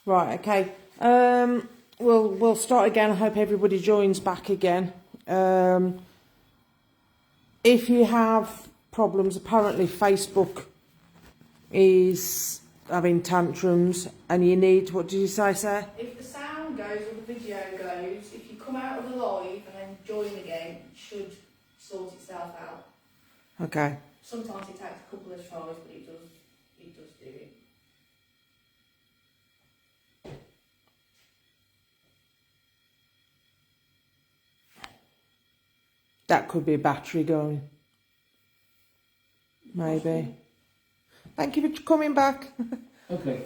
Right, okay. We'll start again. I hope everybody joins back again. If you have problems, apparently Facebook is having tantrums and you need, what did you say, Sarah? If the sound goes or the video goes, if you come out of the live and then join again, it should sort itself out. Okay. Sometimes it takes a couple of tries, but it does do it. That could be a battery going. Maybe. Thank you for coming back. Okay.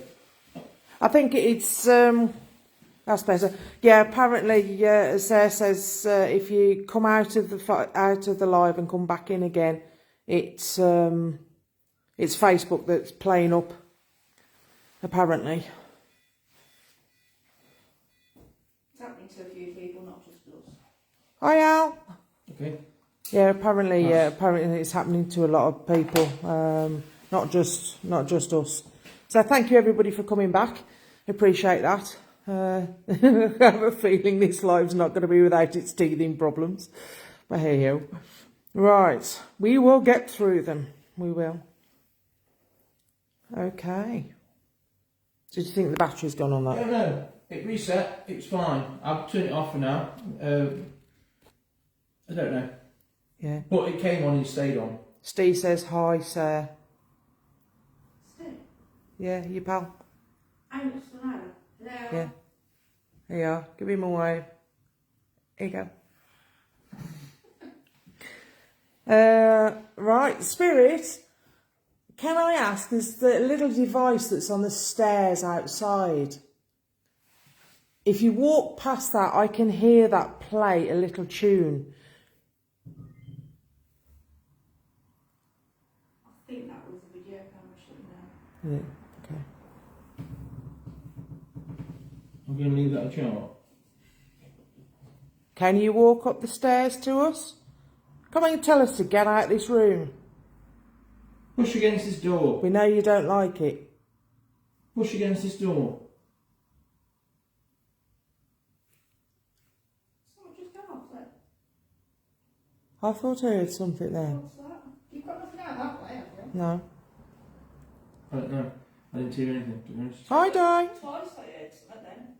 I think it's that's better. Yeah, apparently, as Sarah says, if you come out of the live and come back in again, it's Facebook that's playing up. Apparently. It's happening to a few people, not just us. Hi, Al. Okay. Yeah, apparently it's happening to a lot of people, not just us. So thank you everybody for coming back. Appreciate that. I have a feeling this live's not going to be without its teething problems, but here you go. Right, we will get through them. We will. Okay. Did you think the battery's gone on that? Yeah, no, it reset. It's fine. I've turned it off for now. I don't know. Yeah. But it came on and stayed on. Steve says hi, Sarah. Steve? Yeah, you pal. I'm just hello. Hello. Yeah. Here you are. Give him a wave. Here you go. Right, Spirit. Can I ask, there's the little device that's on the stairs outside. If you walk past that, I can hear that play a little tune. I think that was the video camera shutting down. Yeah, okay. I'm going to leave that a chart. Can you walk up the stairs to us? Come on and tell us to get out of this room. Push against this door. We know you don't like it. Push against this door. Someone just gone off there. I thought I heard something there. What's that? You've got nothing out that way, have you? No. I don't know. I didn't hear anything, to be honest. Hi, Di. Twice I heard something then.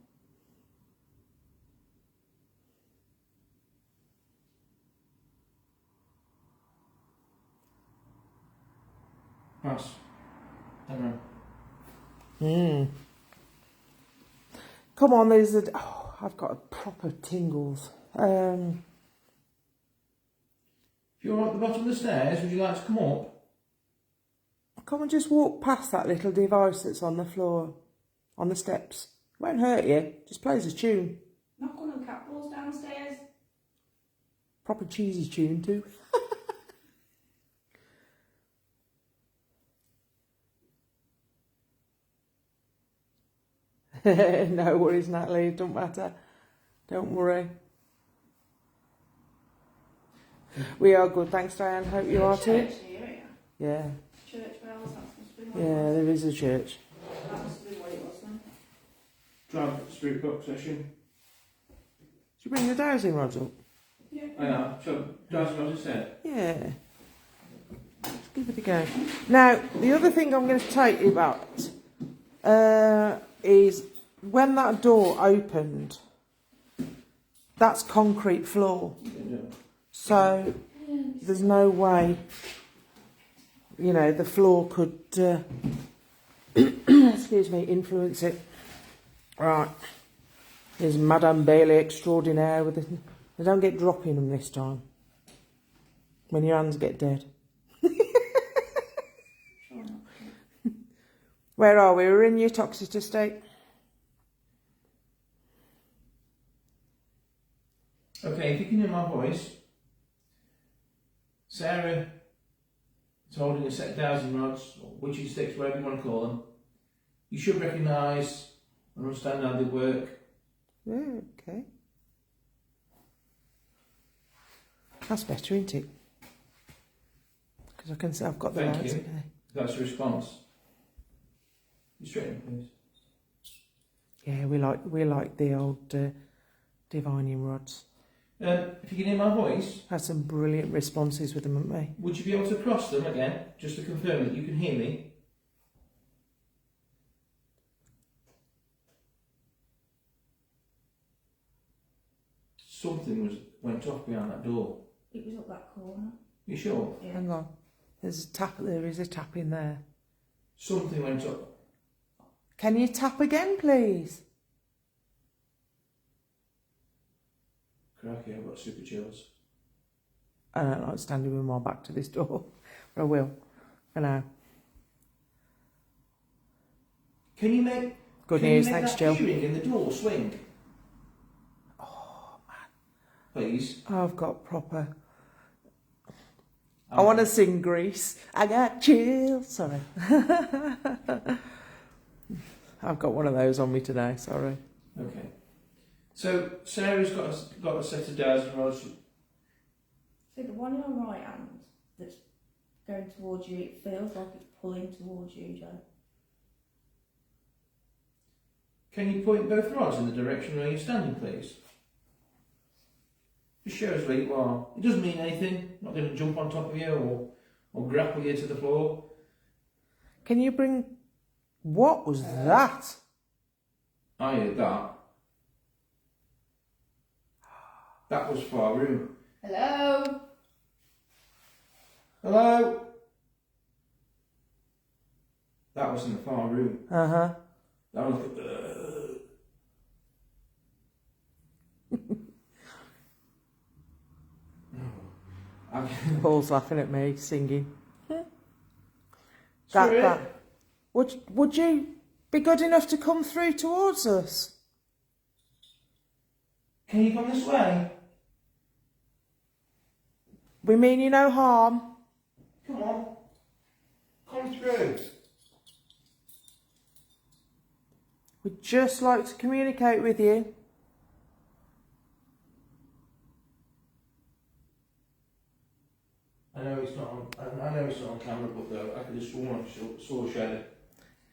Pass. I don't know. Come on, there's a... Oh, I've got a proper tingles. If you're at the bottom of the stairs, would you like to come up? Come and just walk past that little device that's on the floor, on the steps. Won't hurt you, just plays a tune. Knock one of the cat balls downstairs. Proper cheesy tune too. No worries, Natalie, it don't matter. Don't worry. We are good, thanks Diane, hope you are too. Church here, Yeah. Church bells, that must be what Yeah, there is a church. That must be what it was then. Drive spirit box session. Did you bring the dowsing rods up? Yeah. I am. So, drive what I said. Yeah. Let's give it a go. Now, the other thing I'm going to tell you about is when that door opened, that's concrete floor. Yeah. So there's no way, you know, the floor could, excuse me, influence it. Right. There's Madame Bailey extraordinaire with it. They don't get dropping them this time. When your hands get dead. Where are we? We're in your toxic estate. Okay, if you can hear my voice, Sarah is holding a set of dowsing rods, or witching sticks, whatever you want to call them. You should recognise and understand how they work. Yeah, okay. That's better, isn't it? Because I can see I've got the Thank lights. you. Okay. That's the response. You straighten, please. Yeah, we like the old divining rods. If you can hear my voice, Had some brilliant responses with them, haven't we? would you be able to cross them again, just to confirm that you can hear me? Something went off behind that door. It was up that corner. You sure? Yeah. Hang on. There is a tap in there. Something went up. Can you tap again, please? Cracky, I've got super chills. I don't like standing with my back to this door. But I will. For now. Can you make Good can news, you make thanks, that Jill. keyring in the door swing? Oh, man. Please. I've got proper... I want to sing Grease. I got chills. Sorry. I've got one of those on me today, sorry. Okay. So Sarah's got a set of dowsing rods. So the one in your right hand that's going towards you, it feels like it's pulling towards you, Joe. Can you point both rods in the direction where you're standing, please? Just show us where you are. It doesn't mean anything. I'm not going to jump on top of you or grapple you to the floor. Can you bring... What was that? I heard that. That was far room. Hello? Hello? That was in the far room. Uh-huh. That was... Paul's laughing at me, singing. Spirit? Would you be good enough to come through towards us? Can you come this way? We mean you no harm. Come on. Come through. We'd just like to communicate with you. I know it's not on camera, but though I could have sworn I saw a shadow.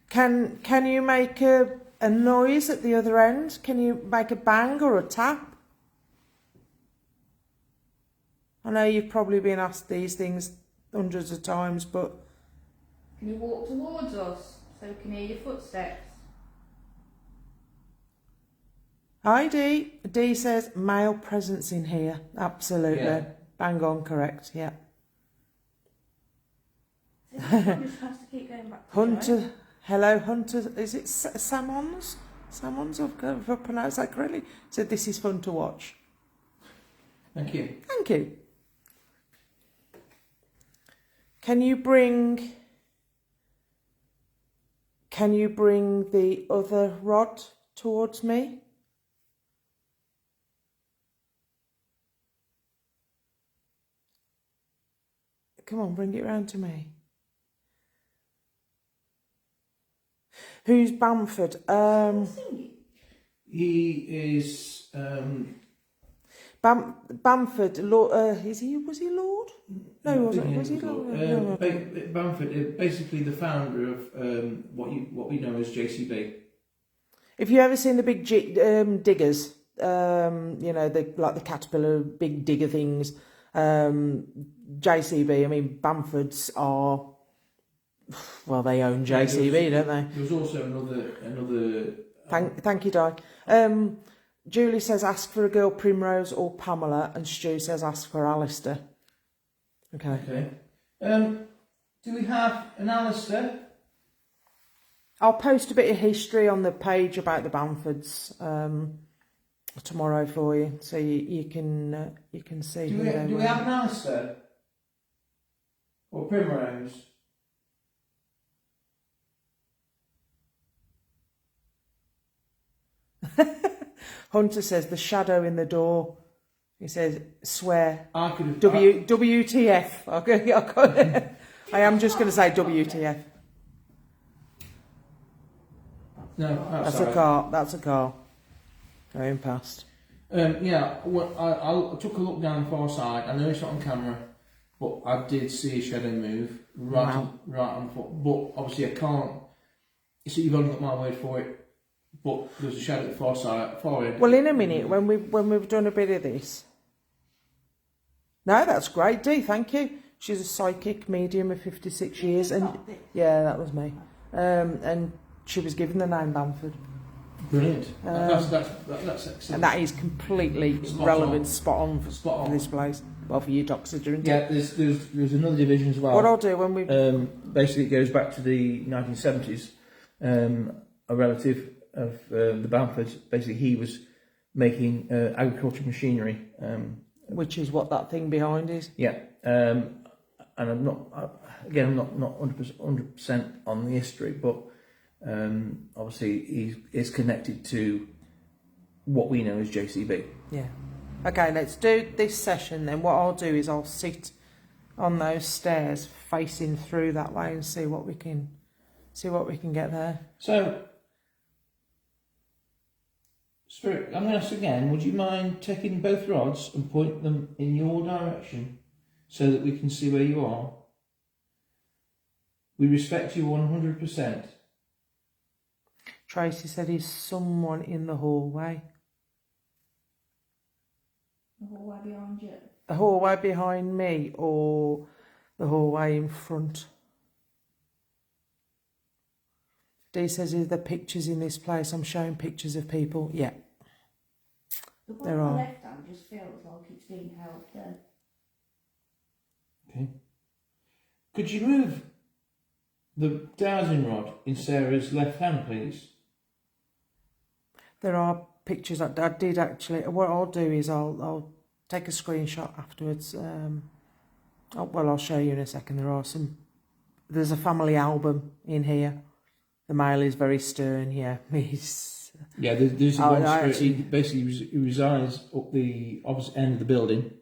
Can you make a noise at the other end? Can you make a bang or a tap? I know you've probably been asked these things hundreds of times, but... Can you walk towards us so we can hear your footsteps? Hi Dee. Dee says male presence in here. Absolutely. Yeah. Bang on, correct, yeah. This just has to keep going back to Joe. Hunter, hello Hunter, is it Salmons? Salmons, if I pronounced that correctly? Said this is fun to watch. Thank you. Thank you. Can you bring the other rod towards me? Come on, bring it round to me. Who's Bamford? Singing. He is. Bamford. Lord, was he Lord? No, he wasn't. Was he Lord? No. Bamford, basically the founder of what we know as JCB. If you ever seen the big diggers, like the caterpillar big digger things, JCB. I mean, Bamfords are. Well, they own JCB, don't they? There was also another. Thank you, Di. Julie says ask for a girl Primrose or Pamela, and Stu says ask for Alistair. Okay. Do we have an Alistair? I'll post a bit of history on the page about the Bamfords tomorrow for you, so you can see. Do we have an Alistair? Or Primrose? Hunter says the shadow in the door. He says swear. I could have. WTF. Okay, I am just going to say WTF. No, That's a car. That's a car going past. Yeah, I took a look down the far side. I know it's not on camera, but I did see a shadow move right on foot. But obviously I can't. So you've only got my word for it. but there's a shadow at the far side, far end. Well, in a minute, when we've done a bit of this. No, that's great, Dee. Thank you. She's a psychic medium of 56 years, and yeah, that was me. And she was given the name Bamford. Brilliant. That's excellent. And that is completely relevant, spot on for this place. Well, for you, Doctor, isn't it? Yeah, there's another division as well. What I'll do when we basically it goes back to the 1970s. A relative of the Bamfords, basically he was making agricultural machinery. Which is what that thing behind is. Yeah, and I'm not 100% on the history, but obviously he is connected to what we know as JCB. Yeah. Okay, let's do this session then. What I'll do is I'll sit on those stairs facing through that way and see what we can get there. So, Spirit, I'm going to ask again, would you mind taking both rods and point them in your direction so that we can see where you are? We respect you 100%. Tracy said he's someone in the hallway. The hallway behind you. The hallway behind me or the hallway in front? Dee says, is there pictures in this place? I'm showing pictures of people. Yeah. The one There on are. the left hand just feels like it's being held there. Okay. Could you move the dowsing rod in Sarah's left hand, please? There are pictures that I did actually. What I'll do is I'll take a screenshot afterwards. I'll show you in a second. There's a family album in here. The male is very stern. Yeah, there's one Spirit. He resides up the opposite end of the building,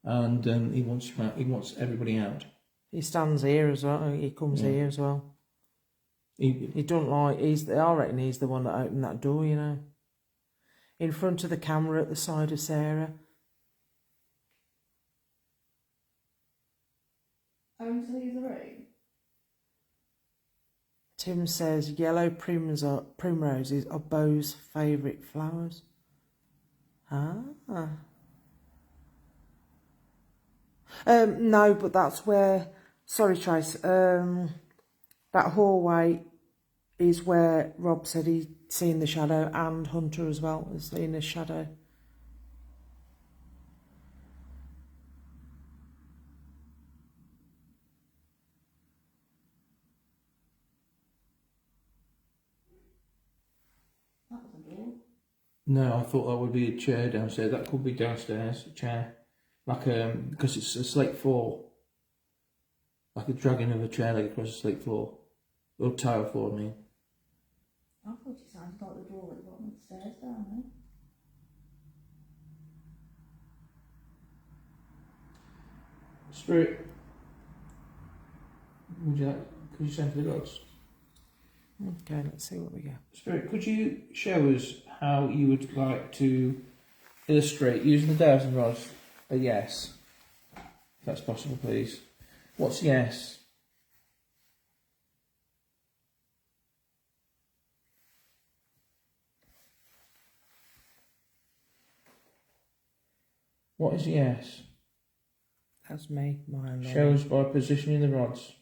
and he wants you out. He wants everybody out. He stands here as well. He comes here as well. He don't like. I reckon he's the one that opened that door. You know, in front of the camera at the side of Sarah. Into the room. Tim says yellow primroses are Beau's favourite flowers. No, but that's where. Sorry, Trace. That hallway is where Rob said he'd seen the shadow, and Hunter as well has seen the shadow. That was a door. No, I thought that would be a chair downstairs. That could be downstairs, a chair. Like, because it's a slate floor. Like a dragging of a chair leg across a slate floor. Or tile floor, I mean. I thought it sounded like the door at the bottom of the stairs down there. Spirit, could you send for the rods? Okay, let's see what we get. Spirit, could you show us how you would like to illustrate using the dowsing rods a yes? If that's possible, please. What's yes? What is yes? That's me, my Lord. Show us by positioning the rods.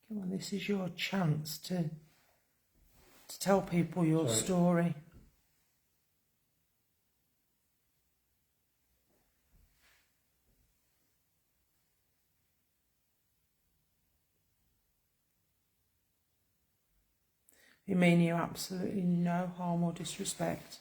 Come on, this is your chance to tell people your story. You mean you absolutely no harm or disrespect?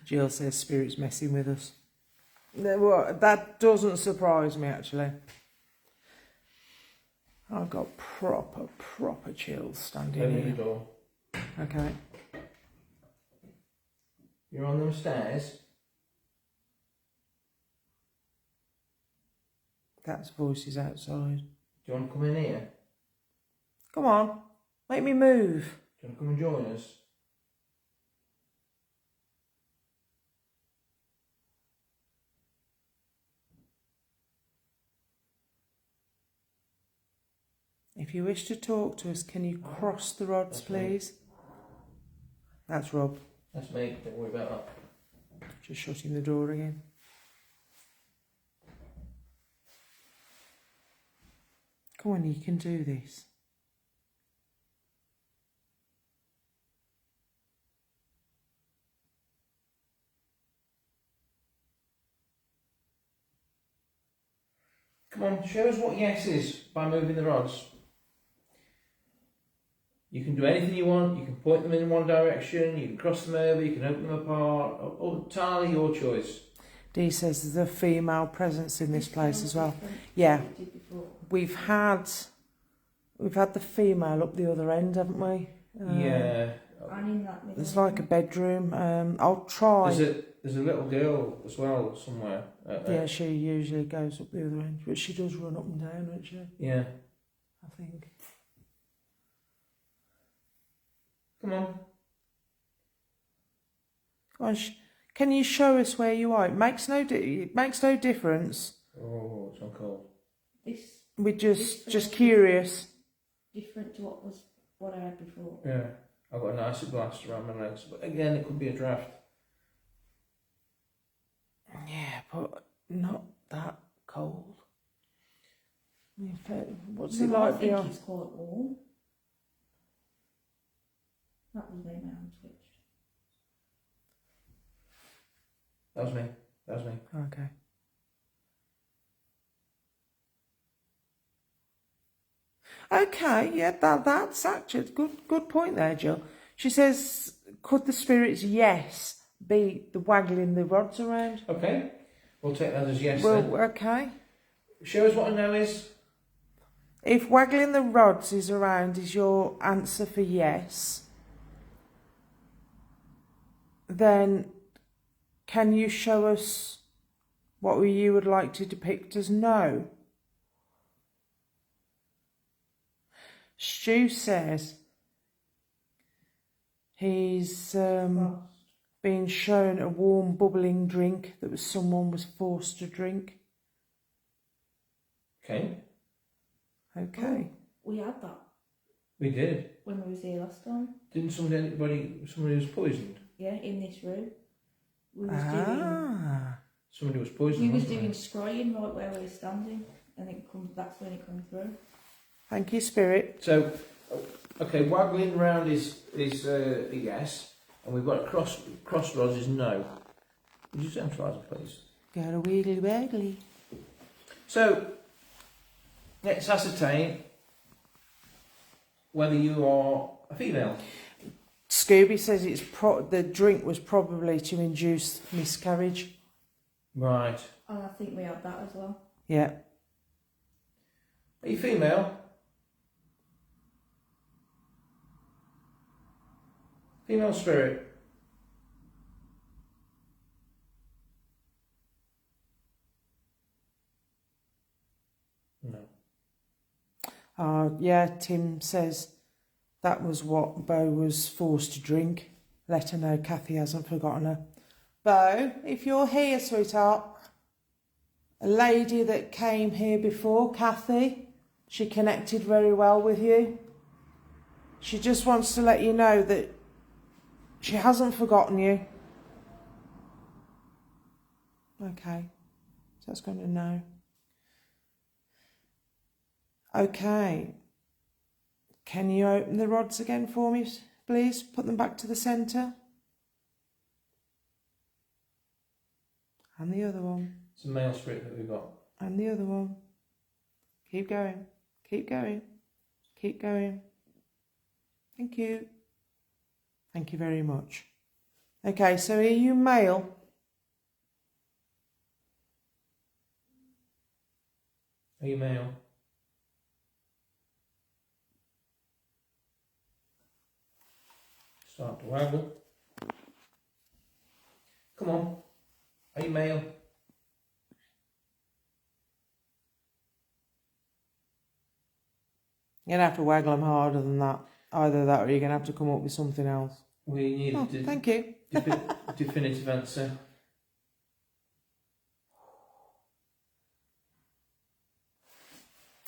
Jill says Spirit's messing with us. Well, that doesn't surprise me, actually. I've got proper chills standing Open here. the door. Okay. You're on them stairs. That's voices outside. Do you want to come in here? Come on, make me move. Do you want to come and join us? If you wish to talk to us, can you cross the rods, That's me. please? That's Rob. That's me, don't worry about that. Just shutting the door again. Come on, you can do this. Come on, show us what yes is by moving the rods. You can do anything you want, you can point them in one direction, you can cross them over, you can open them apart, entirely your choice. Dee says there's a female presence in this place as well. Yeah, we've had the female up the other end, haven't we? Yeah. And in that middle. There's like a bedroom. I'll try. There's a little girl as well somewhere. Yeah, she usually goes up the other end, but she does run up and down, doesn't she? Yeah. I think. Come on. Come on, can you show us where you are? It makes no difference. Oh, it's on cold. We're just curious. Different to what I had before. Yeah. I've got a nice blast around my legs, but again, it could be a draft. Yeah, but not that cold. What's No, it like I think beyond? it's quite warm. That was me, my hand switched. That was me. That was me. Okay. Okay, yeah, that's actually a good point there, Jill. She says, could the spirits, yes, be the waggling the rods around? Okay. We'll take that as yes Well, then. okay. Show us what a no is. If waggling the rods is around is your answer for yes, then can you show us what you would like to depict as no? Stu says he's been shown a warm bubbling drink that someone was forced to drink. Okay. Okay. Oh, we had that We did. when we was here last time. Didn't somebody was poisoned? Yeah, in this room. We was doing Somebody was poisoned. we was wasn't doing scrying right where we were standing, and that's when it come through. Thank you, Spirit. So, okay, waggling round is a yes, and we've got crossroads is no. Would you centralise it, please? Got a wiggly waggly. So, let's ascertain whether you are a female. Scooby says the drink was probably to induce miscarriage. Right. And I think we had that as well. Yeah. Are you female? Female spirit. No. Yeah, Tim says that was what Bo was forced to drink. Let her know Kathy hasn't forgotten her. Bo, if you're here, sweetheart, a lady that came here before, Kathy, she connected very well with you. She just wants to let you know that she hasn't forgotten you. Okay, so that's going to know. Okay. Can you open the rods again for me, please? Put them back to the centre. And the other one. It's a male spirit that we've got. And the other one. Keep going. Keep going. Keep going. Thank you. Thank you very much. Okay, so are you male? Are you male? Start to waggle. Come on. Are you male? You're going to have to waggle them harder than that. Either that or you're going to have to come up with something else. We need Oh, a thank you. definitive answer.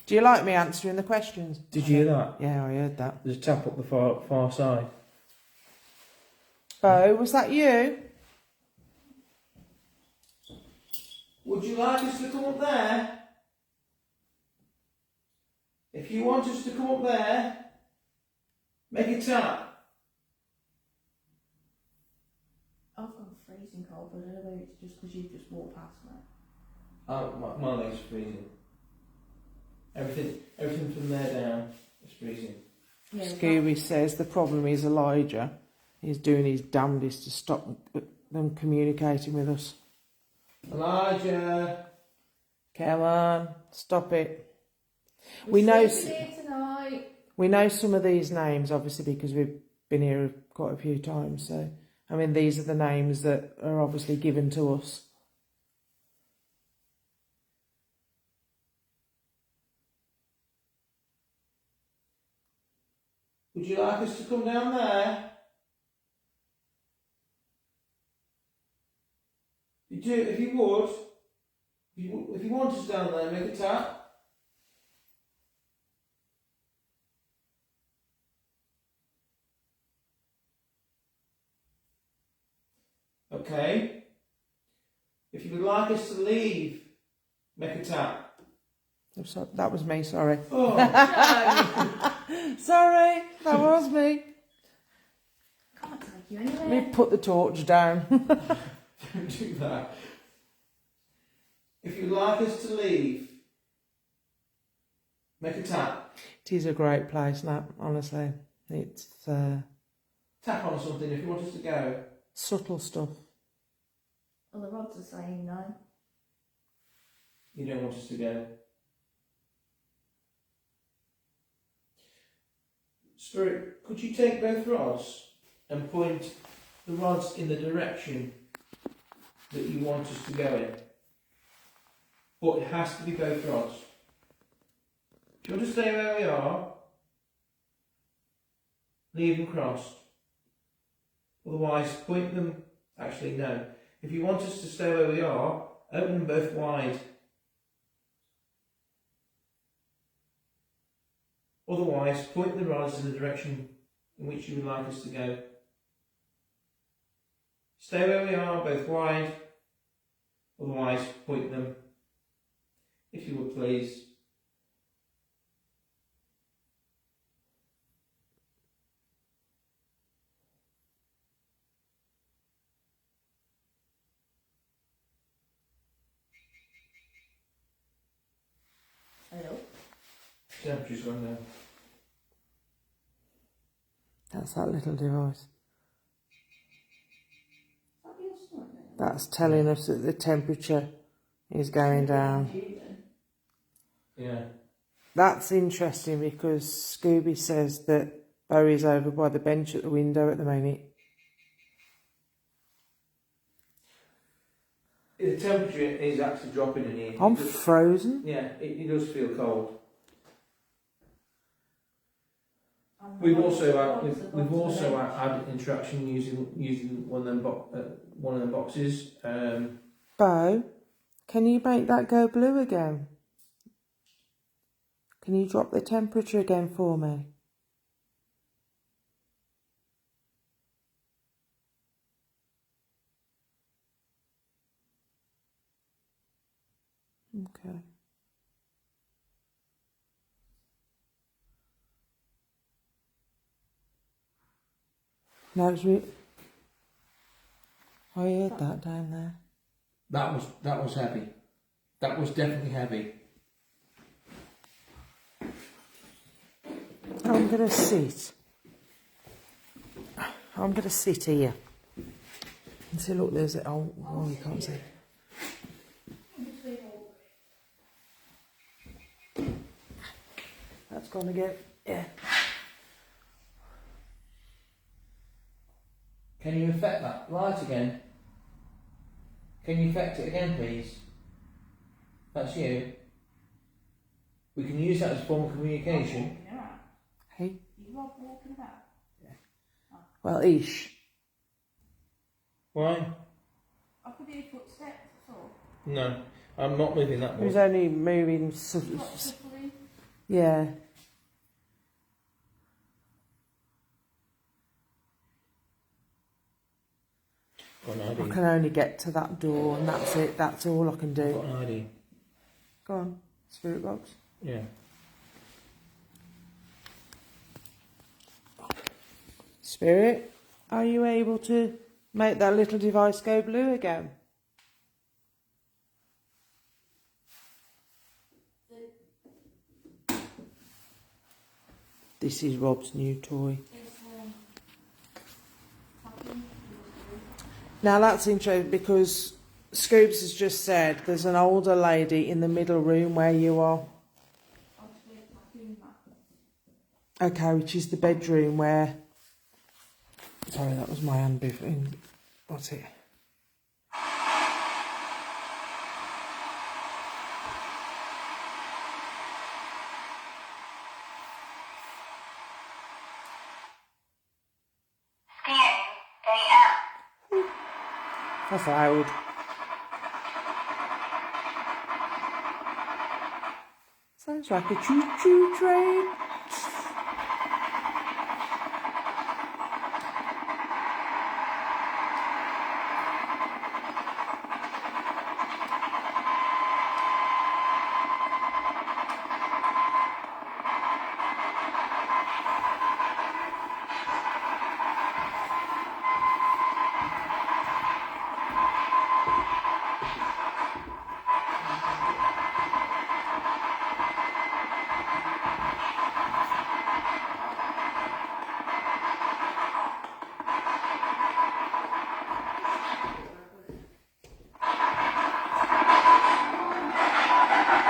Do you like me answering the questions? Did you hear that? Yeah, I heard that. There's a tap up the far side. Bo, was that you? Would you like us to come up there? If you want us to come up there, make a tap. I've gone freezing cold, but I don't know whether it's just because you've just walked past me. Oh, my legs are freezing. Everything from there down is freezing. Yeah, Scooby says the problem is Elijah is doing his damnedest to stop them communicating with us. Elijah! Come on, stop it. We're know sleeping here tonight. We know some of these names, obviously, because we've been here quite a few times. So, I mean, these are the names that are obviously given to us. Would you like us to come down there? If you would, if you want us down there, make a tap. Okay. If you would like us to leave, make a tap. Oh, that was me, sorry. Oh, Sorry, that was me. Can't take you anywhere. Let me put the torch down. don't do that. If you'd like us to leave, make a tap. It is a great place, Nat, honestly. It's Tap on something if you want us to go. subtle stuff. Well, the rods are saying no. You don't want us to go. Spirit, could you take both rods and point the rods in the direction that you want us to go in? But it has to be both rods. If you want to stay where we are, leave them crossed. Otherwise, point them. Actually, no. If you want us to stay where we are, open them both wide. Otherwise, point the rods in the direction in which you would like us to go. Stay where we are, both wide. Otherwise, point them, if you would please. Hello. Temperature's gone down. That's that little device. Is that your stomach then? That's telling us that the temperature is going down. Yeah. That's interesting because Scooby says that Barry's over by the bench at the window at the minute. The temperature is actually dropping in here. I'm frozen. Yeah, it does feel cold. We've also had interaction using one of them boxes. Bo, can you make that go blue again? Can you drop the temperature again for me? Okay. No, it's I heard that down there. That was heavy. That was definitely heavy. I'm going to sit. I'm going to sit here. And see, look, there's it. Oh, you can't see. That's gone again. Yeah. Can you affect that light again? Can you affect it again, please? That's you. We can use that as a form of communication. Yeah. Hey? You are walking about. Well, ish. Why? I could hear footsteps, that's all. No, I'm not moving that He was much. only moving Shuffling. yeah. Got an I ID. can only get to that door and that's it. That's all I can do. Got an ID. Go on, spirit box. Yeah. Spirit, are you able to make that little device go blue again? This is Rob's new toy. Now that's interesting because Scoops has just said there's an older lady in the middle room where you are. Okay, which is the bedroom where... Sorry, that was my hand before. What's it? That's loud. Sounds like a choo-choo train.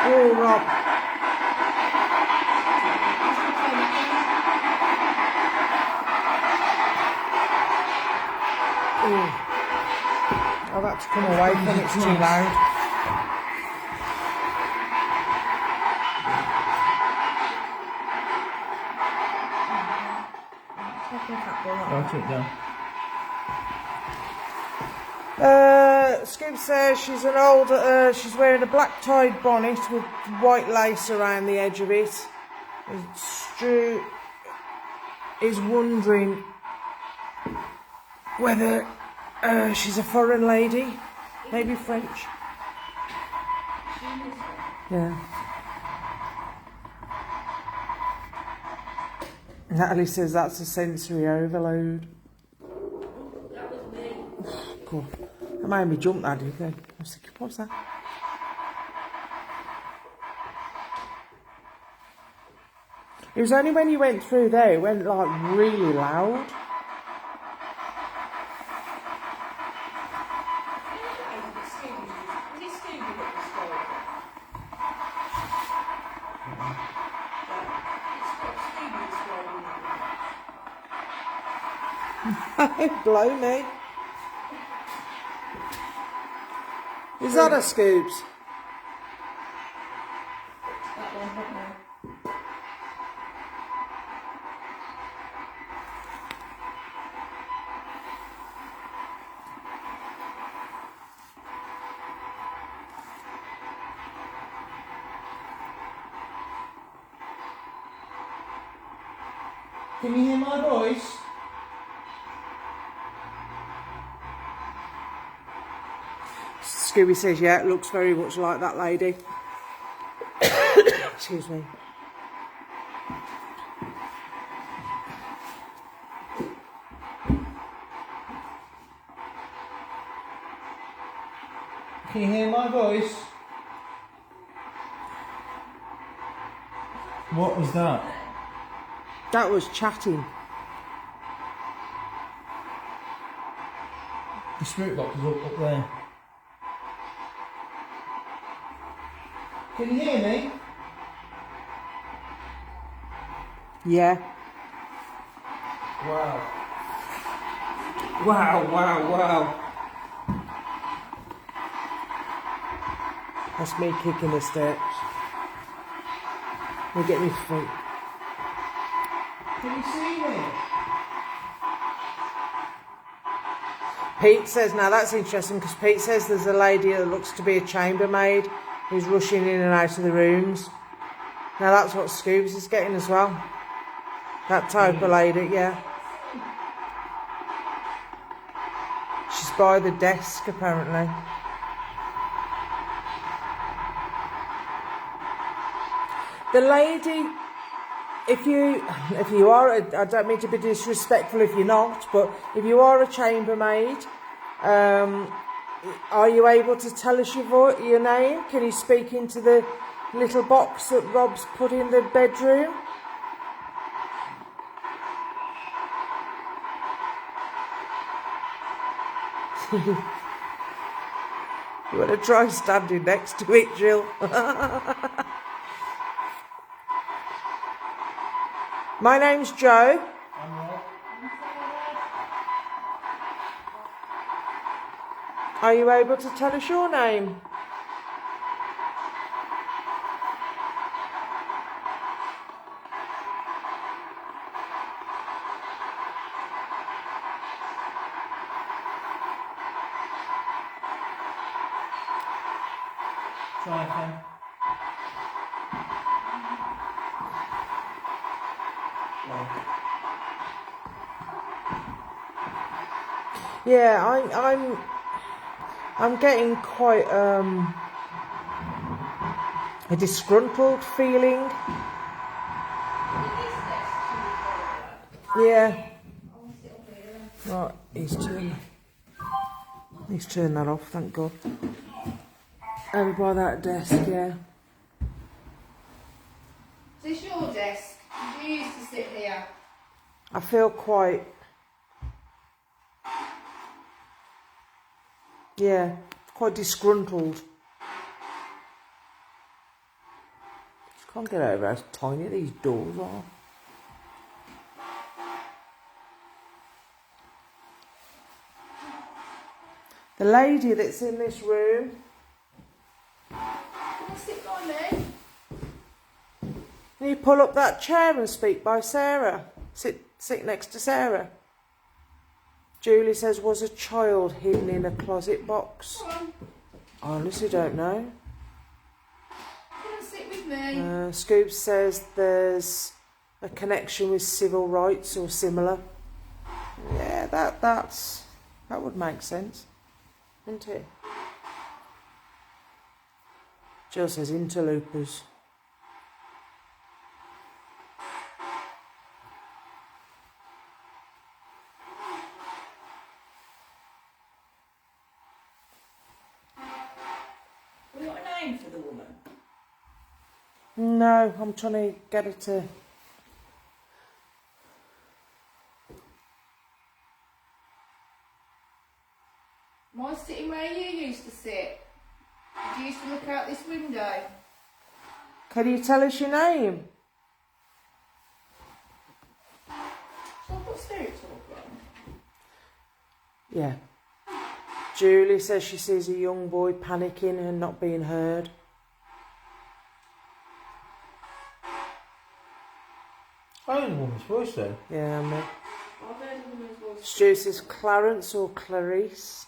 Oh, Rob. Oh. I've had to come away from it, it's too loud. Write it down. Scoop says she's an older, she's wearing a black tied bonnet with white lace around the edge of it. Stu is wondering whether she's a foreign lady, maybe French. Yeah. Natalie says that's a sensory overload. That was me. Cool. That made me jump, that did then. I was thinking, what's that? It was only when you went through there, it went like really loud. Blow me. Is that a Scoops? That one, not now. Can you hear my voice? Scooby says, yeah, it looks very much like that lady. Excuse me. Can you hear my voice? What was that? That was chatting. The spirit box is up there. Can you hear me? Yeah. Wow. Wow, wow, wow. That's me kicking the steps. We'll get me feet. Can you see me? Pete says, now that's interesting because Pete says there's a lady that looks to be a chambermaid who's rushing in and out of the rooms. Now that's what Scoobs is getting as well. That type of lady, yeah. She's by the desk apparently. The lady, if you are, I don't mean to be disrespectful if you're not, but if you are a chambermaid, are you able to tell us your name? Can you speak into the little box that Rob's put in the bedroom? You want to try standing next to it, Jill? My name's Joe. I'm Rob. Are you able to tell us your name? Try again. Yeah, I'm getting quite a disgruntled feeling. Yeah. Right, he's turned that off, thank God. Over by that desk, yeah. Is this your desk? Did you used to sit here? I feel quite, yeah, quite disgruntled. Just can't get over how tiny these doors are. The lady that's in this room, Can I sit by me? can you pull up that chair and speak by Sarah? Sit next to Sarah. Julie says, was a child hidden in a closet box? Come on, I honestly don't know. come and sit with me. Scoob says there's a connection with civil rights or similar. Yeah, that would make sense, wouldn't it? Jill says interlopers. Have we got a name for the woman? No, I'm trying to get her to... Am I sitting where you used to sit? Did you used to look out this window? Can you tell us your name? Shall I put spirit talk on? Yeah. Julie says she sees a young boy panicking and not being heard. I heard a woman's voice then. Yeah, me. I've heard a woman's voice. Stu says Clarence or Clarice.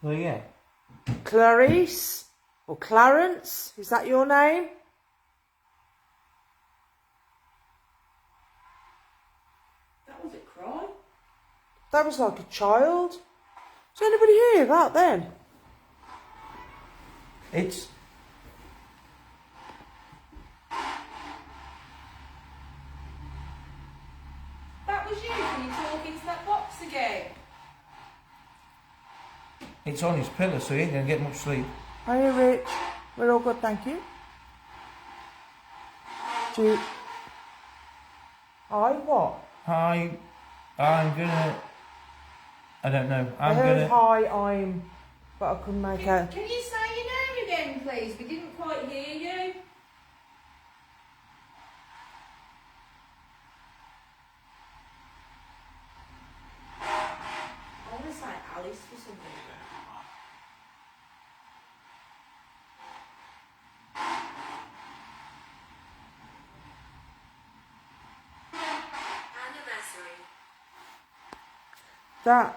Well, yeah. Clarice or Clarence? Is that your name? That was a cry. That was like a child. Does anybody hear that then? It's... That was you. Can you talk into that box again? It's on his pillow, so he ain't going to get much sleep. Hiya, Rich. We're all good, thank you. I what? I'm gonna... I don't know. I heard hi, but I couldn't make out. Can you say your name again, please? We didn't quite hear you. I want to say Alice for some reason. That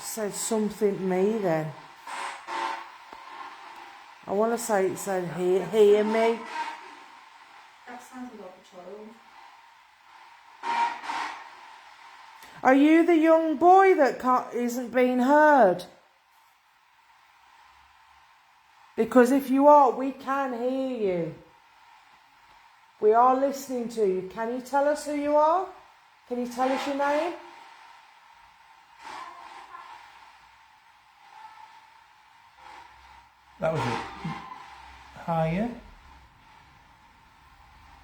said something to me then. I want to say it said hear me. That sounded like a child. Are you the young boy that isn't being heard? Because if you are, we can hear you. We are listening to you. Can you tell us who you are? Can you tell us your name? That was it. Hiya.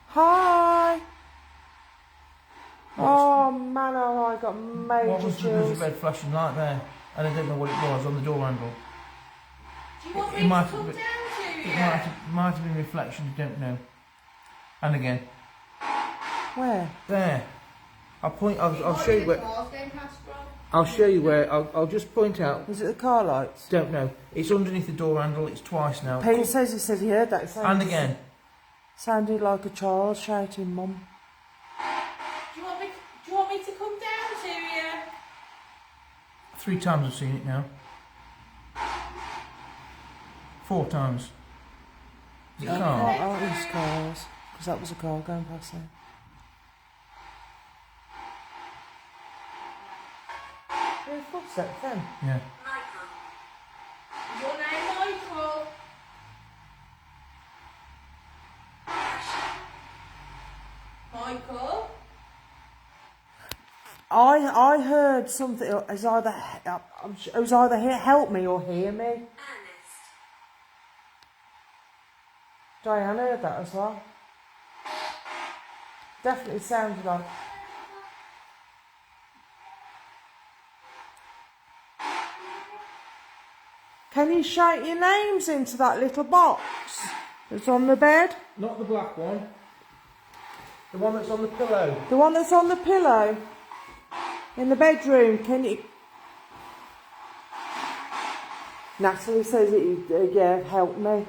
Hi. Oh man, oh, I got major What was chills. the red flashing light there? And I don't know what it was on the door handle. Do you want It me to might come have down been- to It you? might have been reflection, I don't know. And again. Where? There. I'll Might show be you the where. cars going past, Rob. I'll show you where. I'll just point out. Is it the car lights? Don't know. It's underneath the door handle. It's twice now. Pete says he heard that. It And again. Sounded like a child shouting, "Mum." Do you want me to come down to you? 3 times I've seen it now. 4 times. Is it a car? Oh, these cars. Because that was a car going past there. There's footsteps then. Yeah. Is your name Michael? Michael? I heard something. It was either help me or hear me. Diane heard that as well. Definitely sounded like. Can you shout your names into that little box that's on the bed? Not the black one. The one that's on the pillow. The one that's on the pillow in the bedroom. Can you? Natalie says it. Yeah, help me.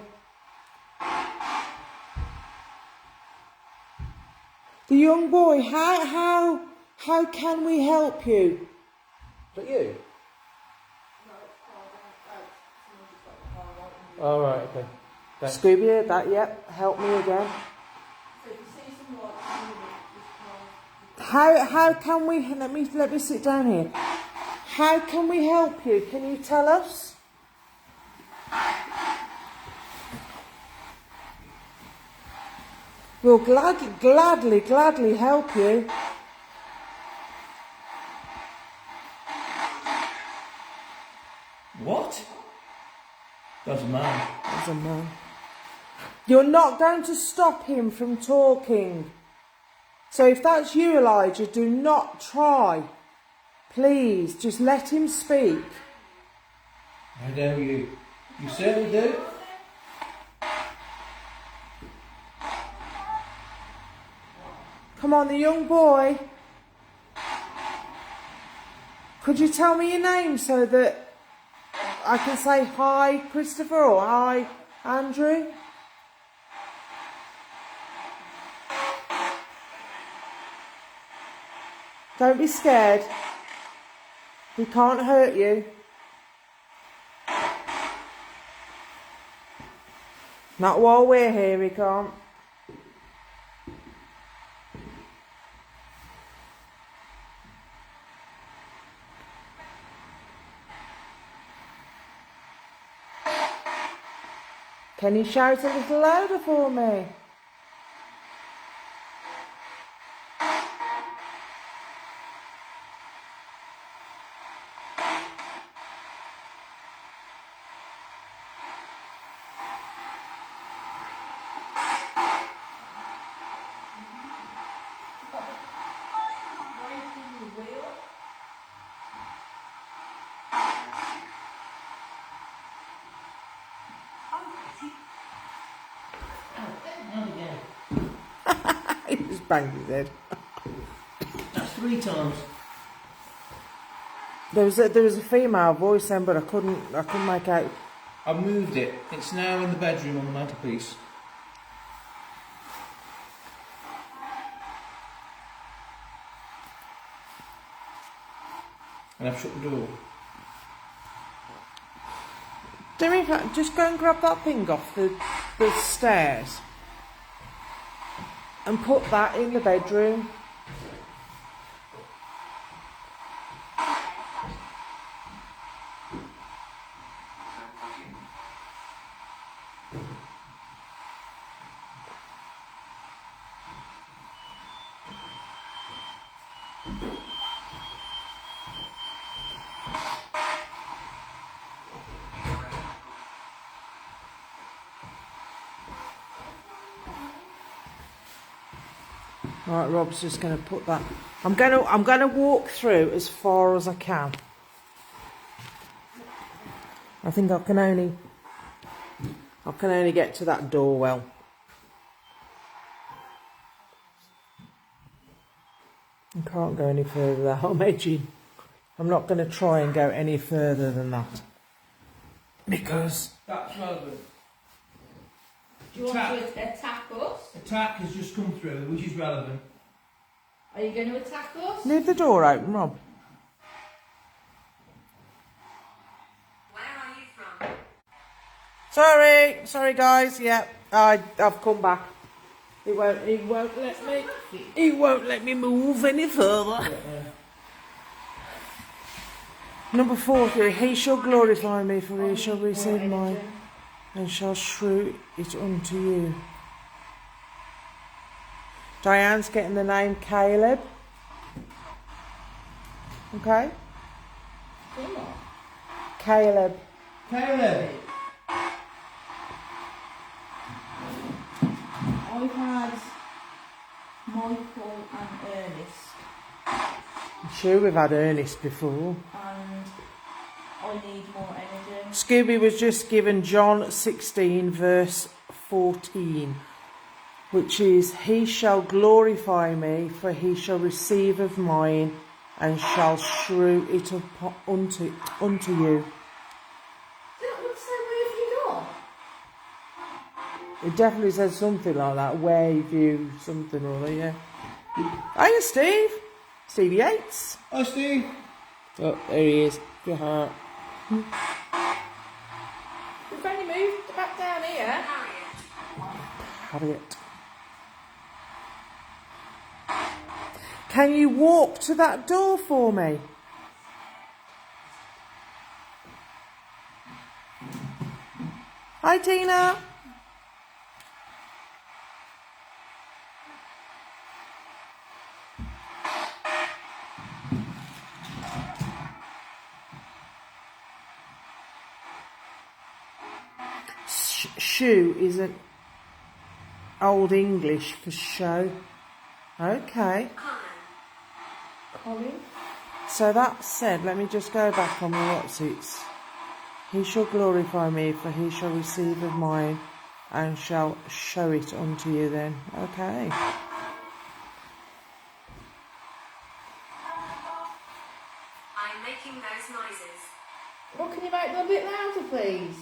The young boy. How can we help you? Is that you? Oh, right, okay. Thanks. Scooby heard that. Yep. Help me again. So if you see some lights moving, just car. How can we? Let me sit down here. How can we help you? Can you tell us? We'll gladly help you. What? That's a man. As a man. You're not going to stop him from talking. So if that's you, Elijah, do not try. Please, just let him speak. I know you. You certainly do. Come on, the young boy. Could you tell me your name so that I can say hi, Christopher, or hi, Andrew? Don't be scared. He can't hurt you. Not while we're here, he can't. Can you shout a little louder for me? He just banged his head. That's 3 times. There was a female voice then, but I couldn't make out. I moved it. It's now in the bedroom on the mantelpiece. and I've shut the door. Do me a favour, just go and grab that thing off the stairs and put that in the bedroom. Right, Rob's just going to put that. I'm going to walk through as far as I can. I think I can only get to that door well. I can't go any further there. I'm edging. I'm not going to try and go any further than that because That's relevant. Do you want to attack us? Attack has just come through, which is relevant. Are you going to attack us? leave the door open, Rob. Where are you from? Sorry guys. Yeah, I've come back. He won't let me move any further. Number 40. He shall glorify me, for he shall receive mine, and shall shew it unto you. Diane's getting the name Caleb. Okay? Caleb. Caleb! I've had Michael and Ernest, I'm sure we've had Ernest before. and I need more energy. Scooby was just given John 16 verse 14, which is, he shall glorify me, for he shall receive of mine, and shall shew it unto you. That would say, where have you gone? It definitely says something like that, Wayview something or other, yeah. Hiya Steve! Stevie Yates. Hi Steve! Oh, there he is. Your heart. We've only moved back down here. Harriet. Can you walk to that door for me? Hi Tina. Shoe is an Old English for show. Okay. Colin? So that said, let me just go back on my what's it's. He shall glorify me, for he shall receive of mine, and shall show it unto you then. Okay. I'm making those noises. Well, can you make them a bit louder, please?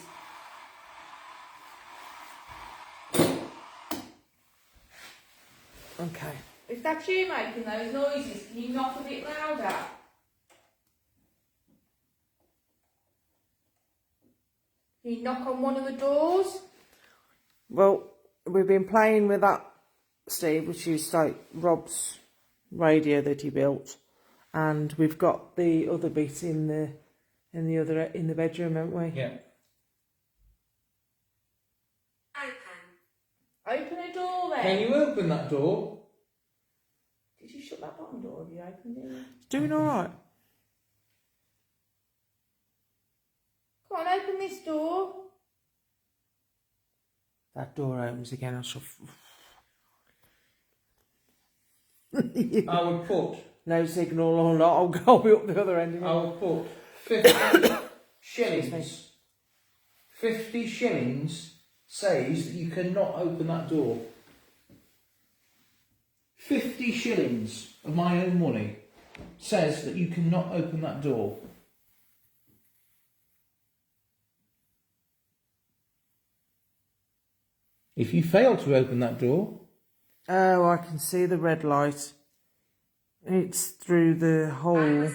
Okay. If that's you making those noises, can you knock a bit louder? Can you knock on one of the doors? Well, we've been playing with that, Steve, which is like Rob's radio that he built, and we've got the other bit in the bedroom, haven't we? Yeah. Open a door then. Can you open that door? Did you shut that bottom door? Have you opened it? It's doing all right. Come on, open this door. That door opens again. I shall. I would put No signal or not. I'll be up the other end again. I will put 50 shillings. 50 shillings says that you cannot open that door. 50 shillings of my own money says that you cannot open that door. If you fail to open that door, Oh, I can see the red light. It's through the hole.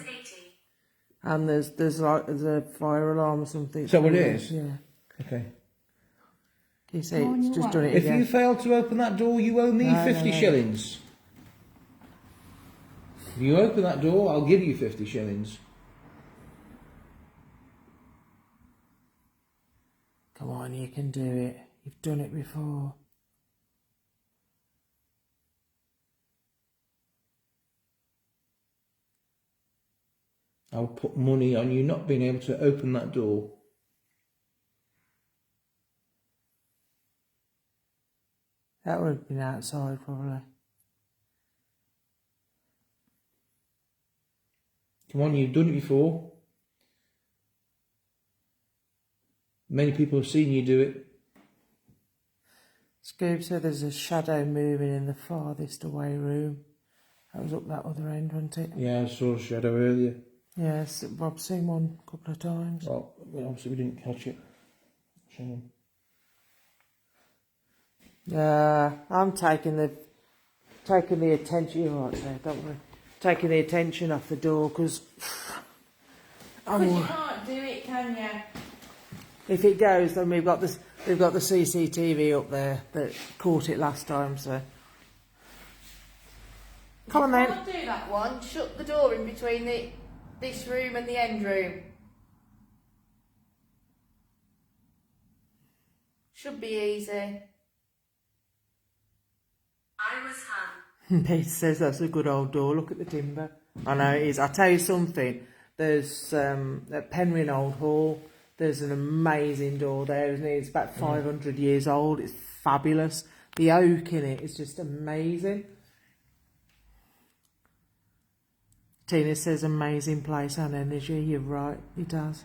And there's a fire alarm or something. Is that what it is? Yeah. Okay. You see, Oh, it's you just are. done it If again. you fail to open that door, you owe me No, 50 no. shillings. If you open that door, I'll give you 50 shillings. Come on, you can do it. You've done it before. I'll put money on you not being able to open that door. That would have been outside, probably. Come on, you've done it before. Many people have seen you do it. Scoob said there's a shadow moving in the farthest away room. That was up that other end, wasn't it? Yeah, I saw a shadow earlier. Yes, Rob's seen one a couple of times. Well, obviously we didn't catch it. Shame. Yeah, I'm taking the attention. You're right there, don't worry. Taking the attention off the door because Because you can't do it, can you? if it goes, then we've got the CCTV up there that caught it last time. So come on You then. can't do that one. Shut the door in between this room and the end room. Should be easy. I was hung. Pete says that's a good old door. Look at the timber. I know it is. I'll tell you something. There's at Penryn Old Hall. There's an amazing door there, isn't it? It's about 500 years old. It's fabulous. The oak in it is just amazing. Tina says amazing place and energy. You're right. It does.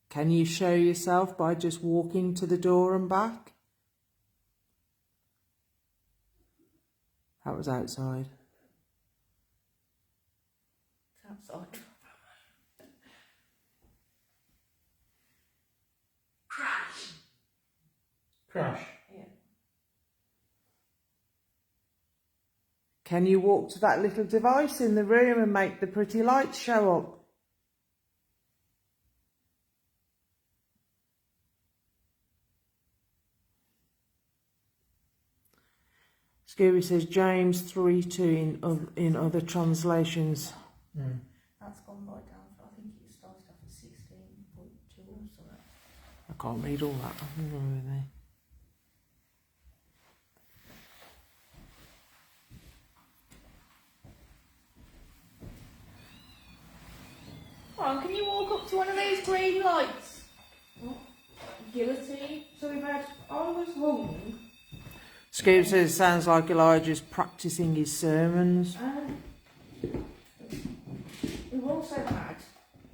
Can you show yourself by just walking to the door and back? That was outside. It's outside. Crash. Crash. Yeah. Can you walk to that little device in the room and make the pretty lights show up? Scooby says James 3:2 in other translations. That's gone right down. I think it started off at 16.2 or something. I can't read all that. I don't know really. Come on, can you walk up to one of these green lights? Guillotine. So we've had I was hung. Scooby says sounds like Elijah's practicing his sermons. We've also had.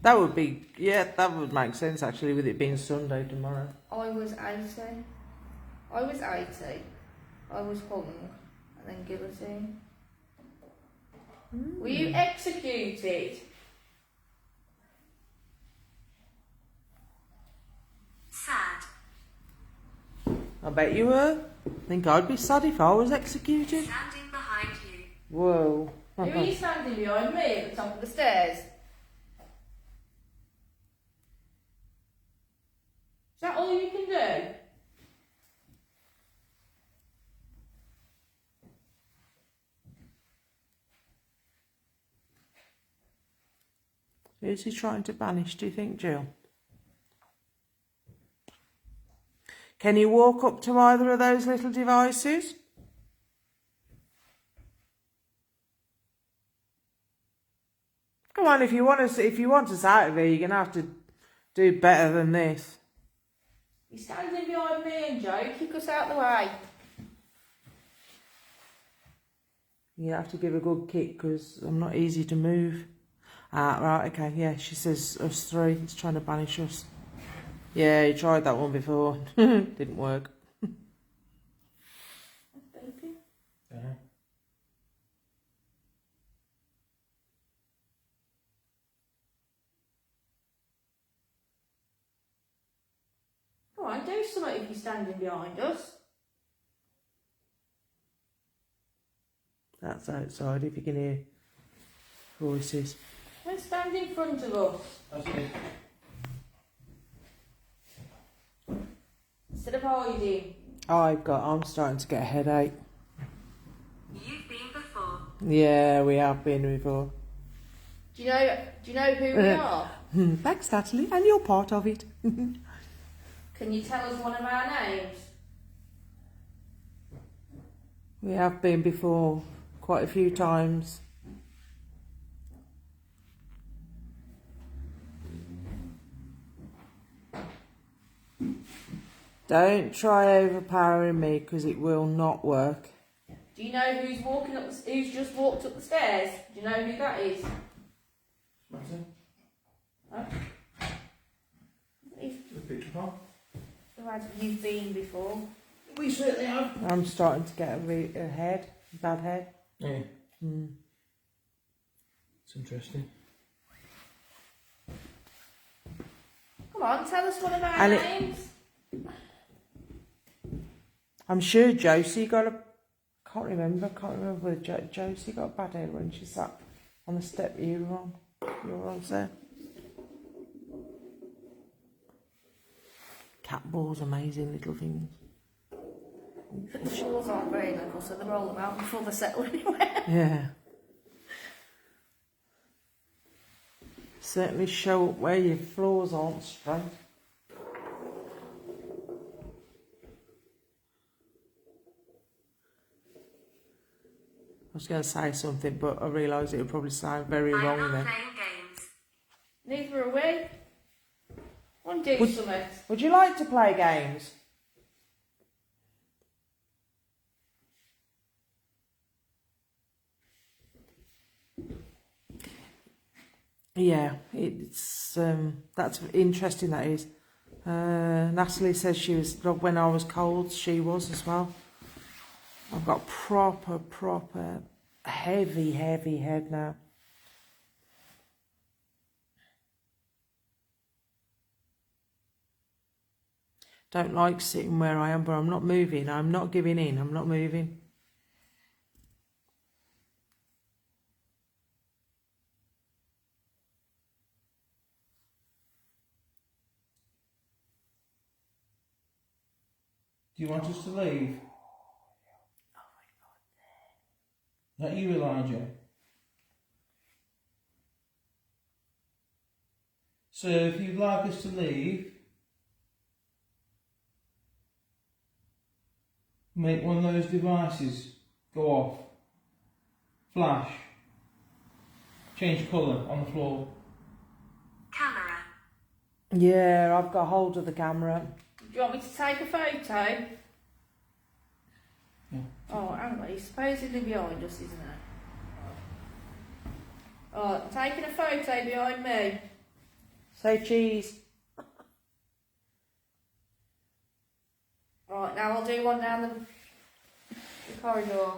That would be, yeah, that would make sense actually with it being Sunday tomorrow. I was 80. I was 80. I was hung and then guillotine. Were you executed? Sad. I bet you were. I think I'd be sad if I was executed. Standing behind you. Whoa. Who are you standing behind me at the top of the stairs? Is that all you can do? Who's he trying to banish, do you think, Jill? Can you walk up to either of those little devices? Come on, if you want us out of here, you're gonna have to do better than this. You're standing behind me and Joe. Kick us out the way. You have to give a good kick because I'm not easy to move. Ah, right, okay, yeah, she says us three. It's trying to banish us. Yeah, he tried that one before. Didn't work. Come on, do something if you're standing behind us. That's outside, if you can hear voices. Well, stand in front of us. That's it. Instead of hiding. I'm starting to get a headache. You've been before. Yeah, we have been before. Do you know who we are? Thanks, Natalie, and you're part of it. Can you tell us one of our names? We have been before, quite a few times. Don't try overpowering me, because it will not work. Do you know who's just walked up the stairs? Do you know who that is? Huh? Who had you been before? We certainly have. I'm starting to get a bad head. Yeah. Mm. It's interesting. Come on, tell us one of our And names. I'm sure Josie got a... can't remember whether Josie got a bad head when she sat on the step you were on, sir. Cat balls, amazing little things. The floors aren't very level, so they roll them out before they settle anywhere. Yeah. Certainly show up where your floors aren't straight. I was going to say something, but I realised it would probably sound very I'm wrong not then. playing games. Neither are we. Want to do something? Would you like to play games? Yeah, it's that's interesting. That is. Natalie says she was when I was cold. She was as well. I've got proper heavy head now. Don't like sitting where I am, but I'm not moving. I'm not giving in. I'm not moving. Do you want us to leave? Oh my God. Is that you, Elijah? So if you'd like us to leave, make one of those devices go off, flash, change colour on the floor. Camera. Yeah, I've got hold of the camera. Do you want me to take a photo? Yeah. Oh, hang on, he's supposedly behind us, isn't he? Oh, I'm taking a photo behind me. Say cheese. Right, now I'll do one down the corridor.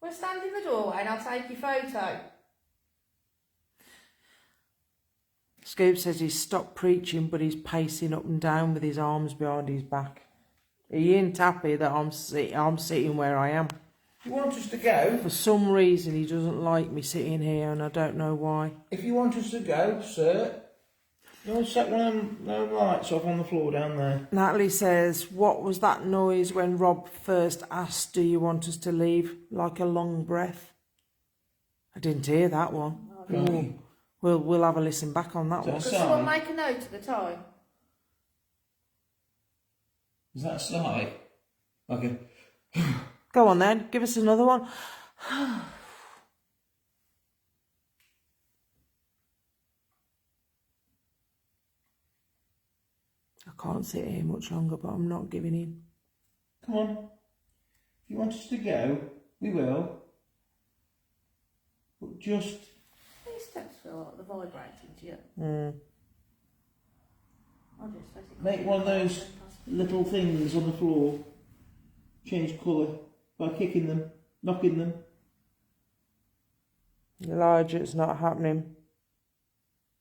We'll stand in the doorway and I'll take your photo. Scoop says he's stopped preaching, but he's pacing up and down with his arms behind his back. He ain't happy that I'm sitting where I am. If you want us to go, For some reason, he doesn't like me sitting here, and I don't know why. if you want us to go, sir, you'll set one of them lights off on the floor down there. Natalie says, what was that noise when Rob first asked, do you want us to leave? Like a long breath. I didn't hear that one. Right. We'll have a listen back on that So- one. Does someone make a note of the time? Is that a sigh? Okay. Go on then, give us another one. I can't sit here much longer, but I'm not giving in. Come on. If you want us to go, we will. But just... These steps feel like they're vibrating to you. I'll just basically make one of those little things on the floor change colour by kicking them, knocking them. Elijah, it's not happening.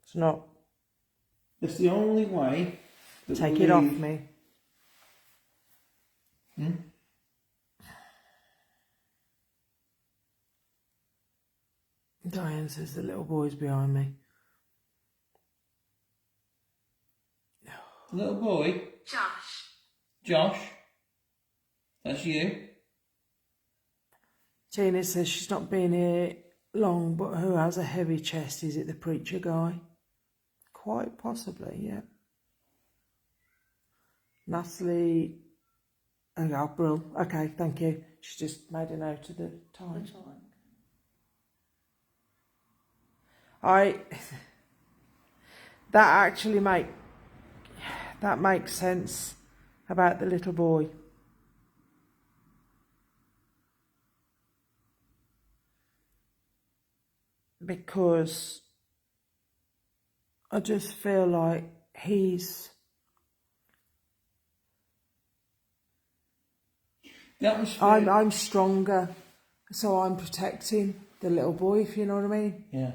It's not. That's the only way that Take we'll it off leave. me. Hmm? Diane says the little boy's behind me. Little boy, Josh. Josh. That's you. Tina says she's not been here long, but who has a heavy chest? Is it the preacher guy? Quite possibly, yeah. Natalie. Oh, Brill. Okay, thank you. She's just made a note of the time. That actually makes sense about the little boy. Because I just feel like The atmosphere. I'm stronger, so I'm protecting the little boy, if you know what I mean. Yeah.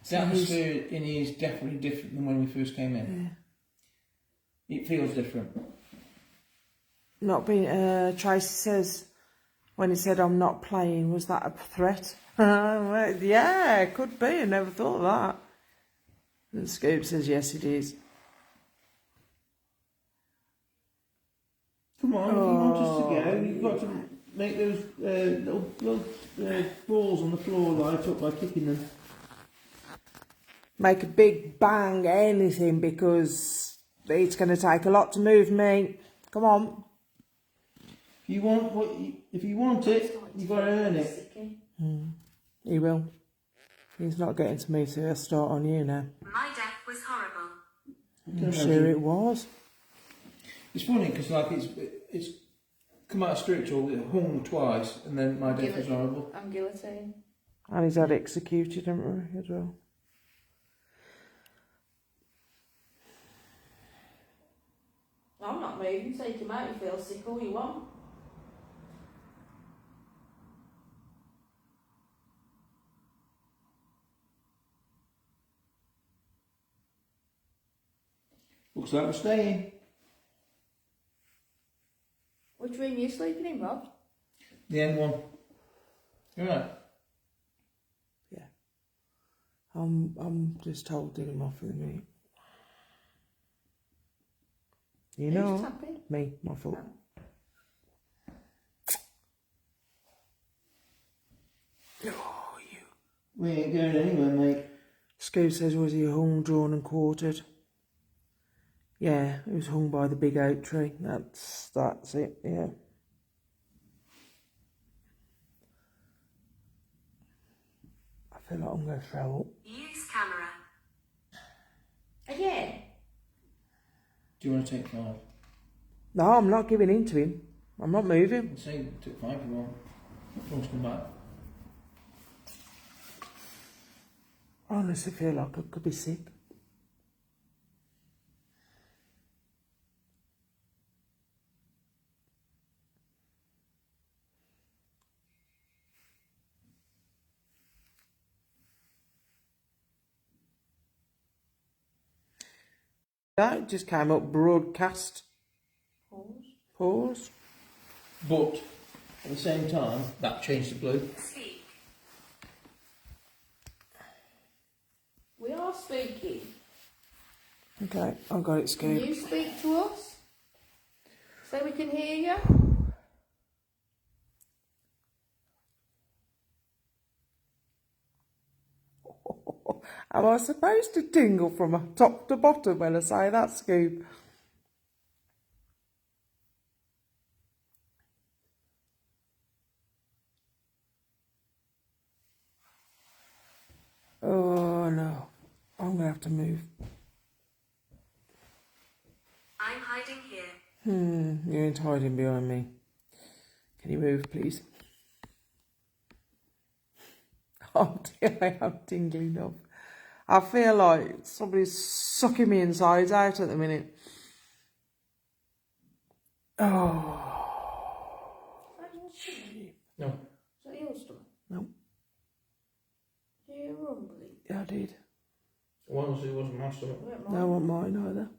The So atmosphere in here is definitely different than when we first came in. Yeah. It feels different. Not being Tracy says when he said I'm not playing, was that a threat? Yeah, it could be. I never thought of that. And Scoop says yes, it is. Come on, if you want us to go, you've got to make those little balls on the floor light up by kicking them. Make a big bang, anything, because it's going to take a lot to move me. Come on. If you want it, you've got to earn it. He will. He's not getting to me, so he'll start on you now. My death was horrible. I'm sure it was. It's funny because like it's come out of spiritual, it hung twice, and then my death was horrible. I'm guillotine. And he's had executed, haven't we, as well? I'm not moving, take him out, you feel sick all you want. Looks like we're staying. Which room are you sleeping in, Rob? The end one. You're right. Yeah. I'm just holding him off in a minute. You Who's know, tapping? me, my fault. Oh, you. We ain't going anywhere, mate. Scoop says, was he hung, drawn and quartered? Yeah, it was hung by the big oak tree. That's it, yeah. I feel like I'm going to throw up. Use camera. Again? Do you want to take 5? No, I'm not giving in to him. I'm not moving. I'll say took 5 if you want. If you want to come back. I honestly feel like I could be sick. That just came up, broadcast. Pause. But at the same time, that changed to blue. Speak. We are speaking. Okay, I've got it, Can Scoop. you speak to us? So we can hear you? Am I supposed to tingle from top to bottom when I say that, Scoop? Oh no, I'm going to have to move. I'm hiding here. You ain't hiding behind me. Can you move, please? Oh dear, I am tingling up. I feel like somebody's sucking me insides out at the minute. Oh. No. Is that your stomach? No. Do you rumbling? Yeah, I did. Well, it wasn't my stomach. No, I wasn't mine either.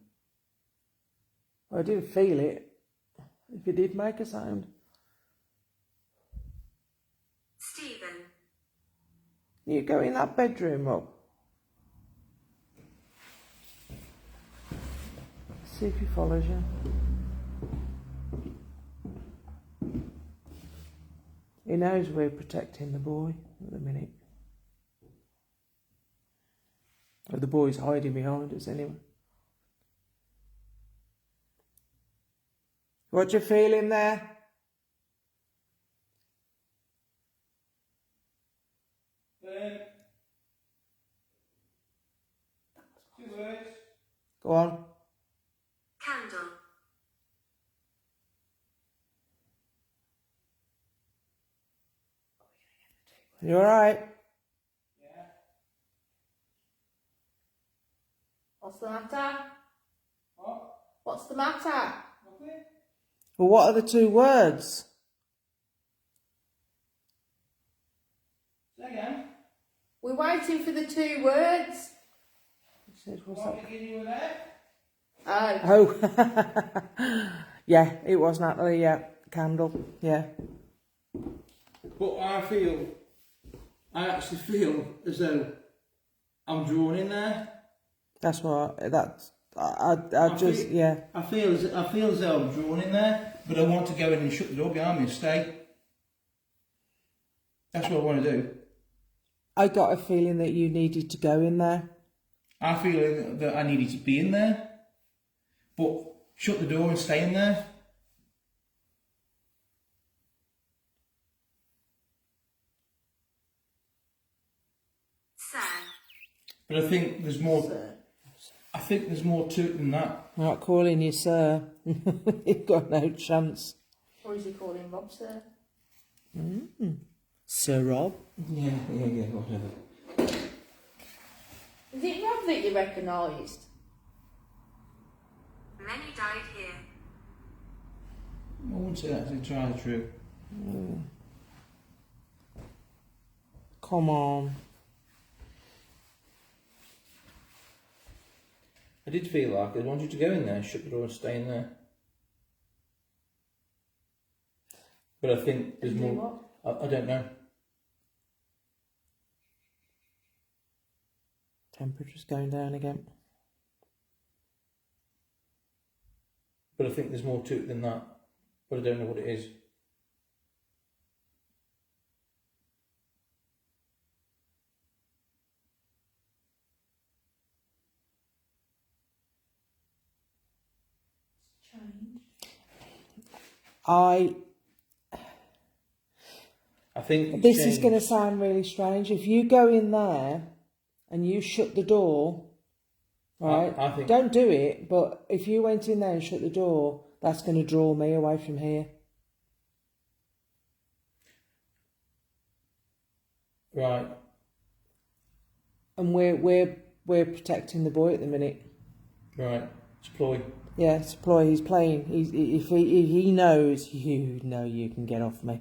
I didn't feel it. If it did make a sound. Stephen. You go in that bedroom, Rob. See if he follows you. He knows we're protecting the boy at the minute. Or the boy's hiding behind us anyway. What you feeling there? Two words. Go on. Candle. You alright? What's the matter? What? What's the matter? Nothing? Well, what are the 2 words? Say again. We're waiting for the 2 words. He says, what's Want that? me to give you a there? Oh. Oh, yeah, it was Natalie, yeah. Candle, yeah. But I actually feel as though I'm drawn in there. That's what, I just, yeah. I feel as though I'm drawn in there, but I want to go in and shut the door behind me and stay. That's what I want to do. I got a feeling that you needed to go in there. I feel that I needed to be in there, but shut the door and stay in there. Sir. But I think there's more. I think there's more to it than that. I'm not calling you sir. You've got no chance. Or is he calling Rob sir? Sir Rob? Yeah, whatever. Is it Rob that you recognised? Many died here. I wouldn't say that's entirely true. Come on. I did feel like I wanted to go in there, shut the door and stay in there. But I think there's And do more. I don't know. Temperature's going down again. But I think there's more to it than that. But I don't know what it is. Change. I think This is going to sound really strange. If you go in there and you shut the door, right? I think don't do it. But if you went in there and shut the door, that's going to draw me away from here. right. And we're protecting the boy at the minute. Right. It's ploy. Yeah, it's a ploy. He's playing. If he knows, you know you can get off me.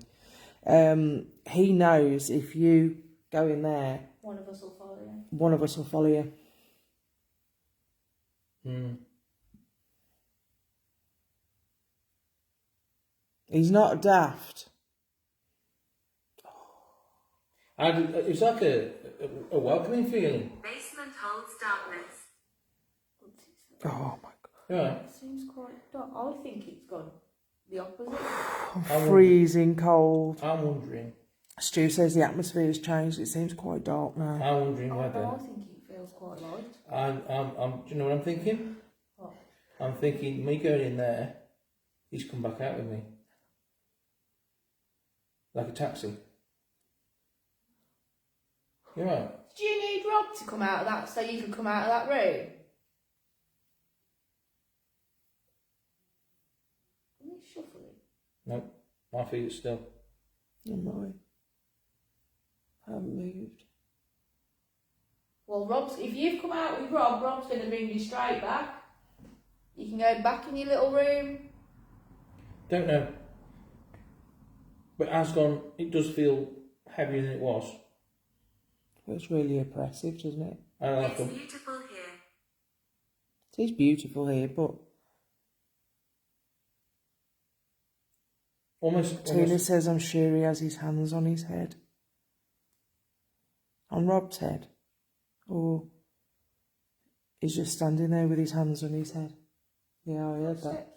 He knows if you go in there, One of us will follow you. one of us will follow you. He's not daft. It's like a welcoming feeling. Basement holds darkness. Oh my god. Yeah. It seems quite dark. I think it's gone the opposite. I'm freezing cold. I'm wondering. Stu says the atmosphere has changed. It seems quite dark now. I'm wondering I whether. think it feels quite light. Do you know what I'm thinking? What? I'm thinking me going in there, he's come back out with me. Like a taxi. You're right. Do you need Rob to come out of that so you can come out of that room? Isn't it shuffling? No, my feet are still. Oh my. I haven't moved. Well, if you've come out with Rob, Rob's going to bring you straight back. You can go back in your little room. Don't know. But as gone, it does feel heavier than it was. It's really oppressive, doesn't it? I like It's them. beautiful here. It is beautiful here, but Tina says, I'm sure he has his hands on his head. On Rob's head. Or he's just standing there with his hands on his head. Yeah, I heard that.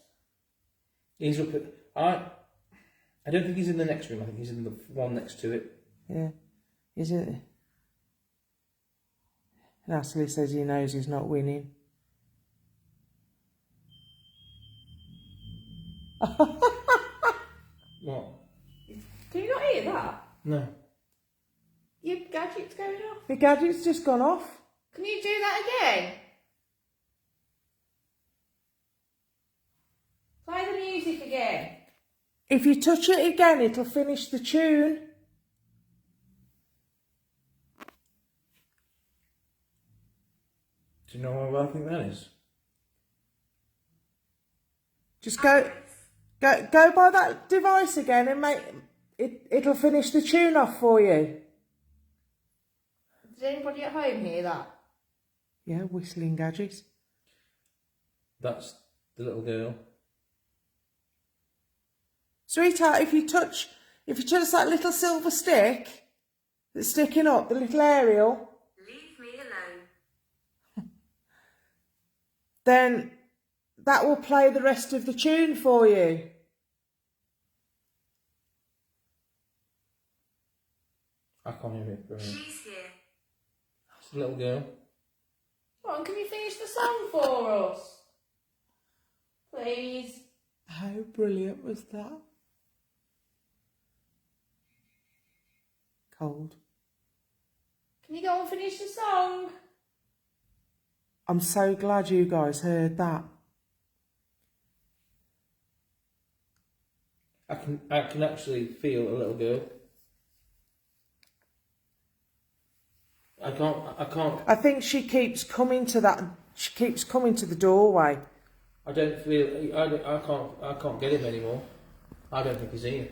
He's up at... I don't think he's in the next room. I think he's in the one next to it. Yeah. Is it? Natalie says he knows he's not winning. What? Can you not hear that? No. Your gadget's going off. The gadget's just gone off. Can you do that again? Play the music again. If you touch it again, it'll finish the tune. Do you know what I think that is? Just go by that device again and it'll finish the tune off for you. Did anybody at home hear that? Yeah, whistling gadgets. That's the little girl. Sweetheart, if you touch that little silver stick that's sticking up, the little aerial, Leave me alone. then that will play the rest of the tune for you. I can't hear it. Brilliant. She's here. It's the little girl. Come on, can you finish the song for us? Please. How brilliant was that? Cold. Can you go and finish the song? I'm so glad you guys heard that. I can actually feel a little girl. I can't. I think she keeps coming to the doorway. I don't feel. I can't get him anymore. I don't think he's here.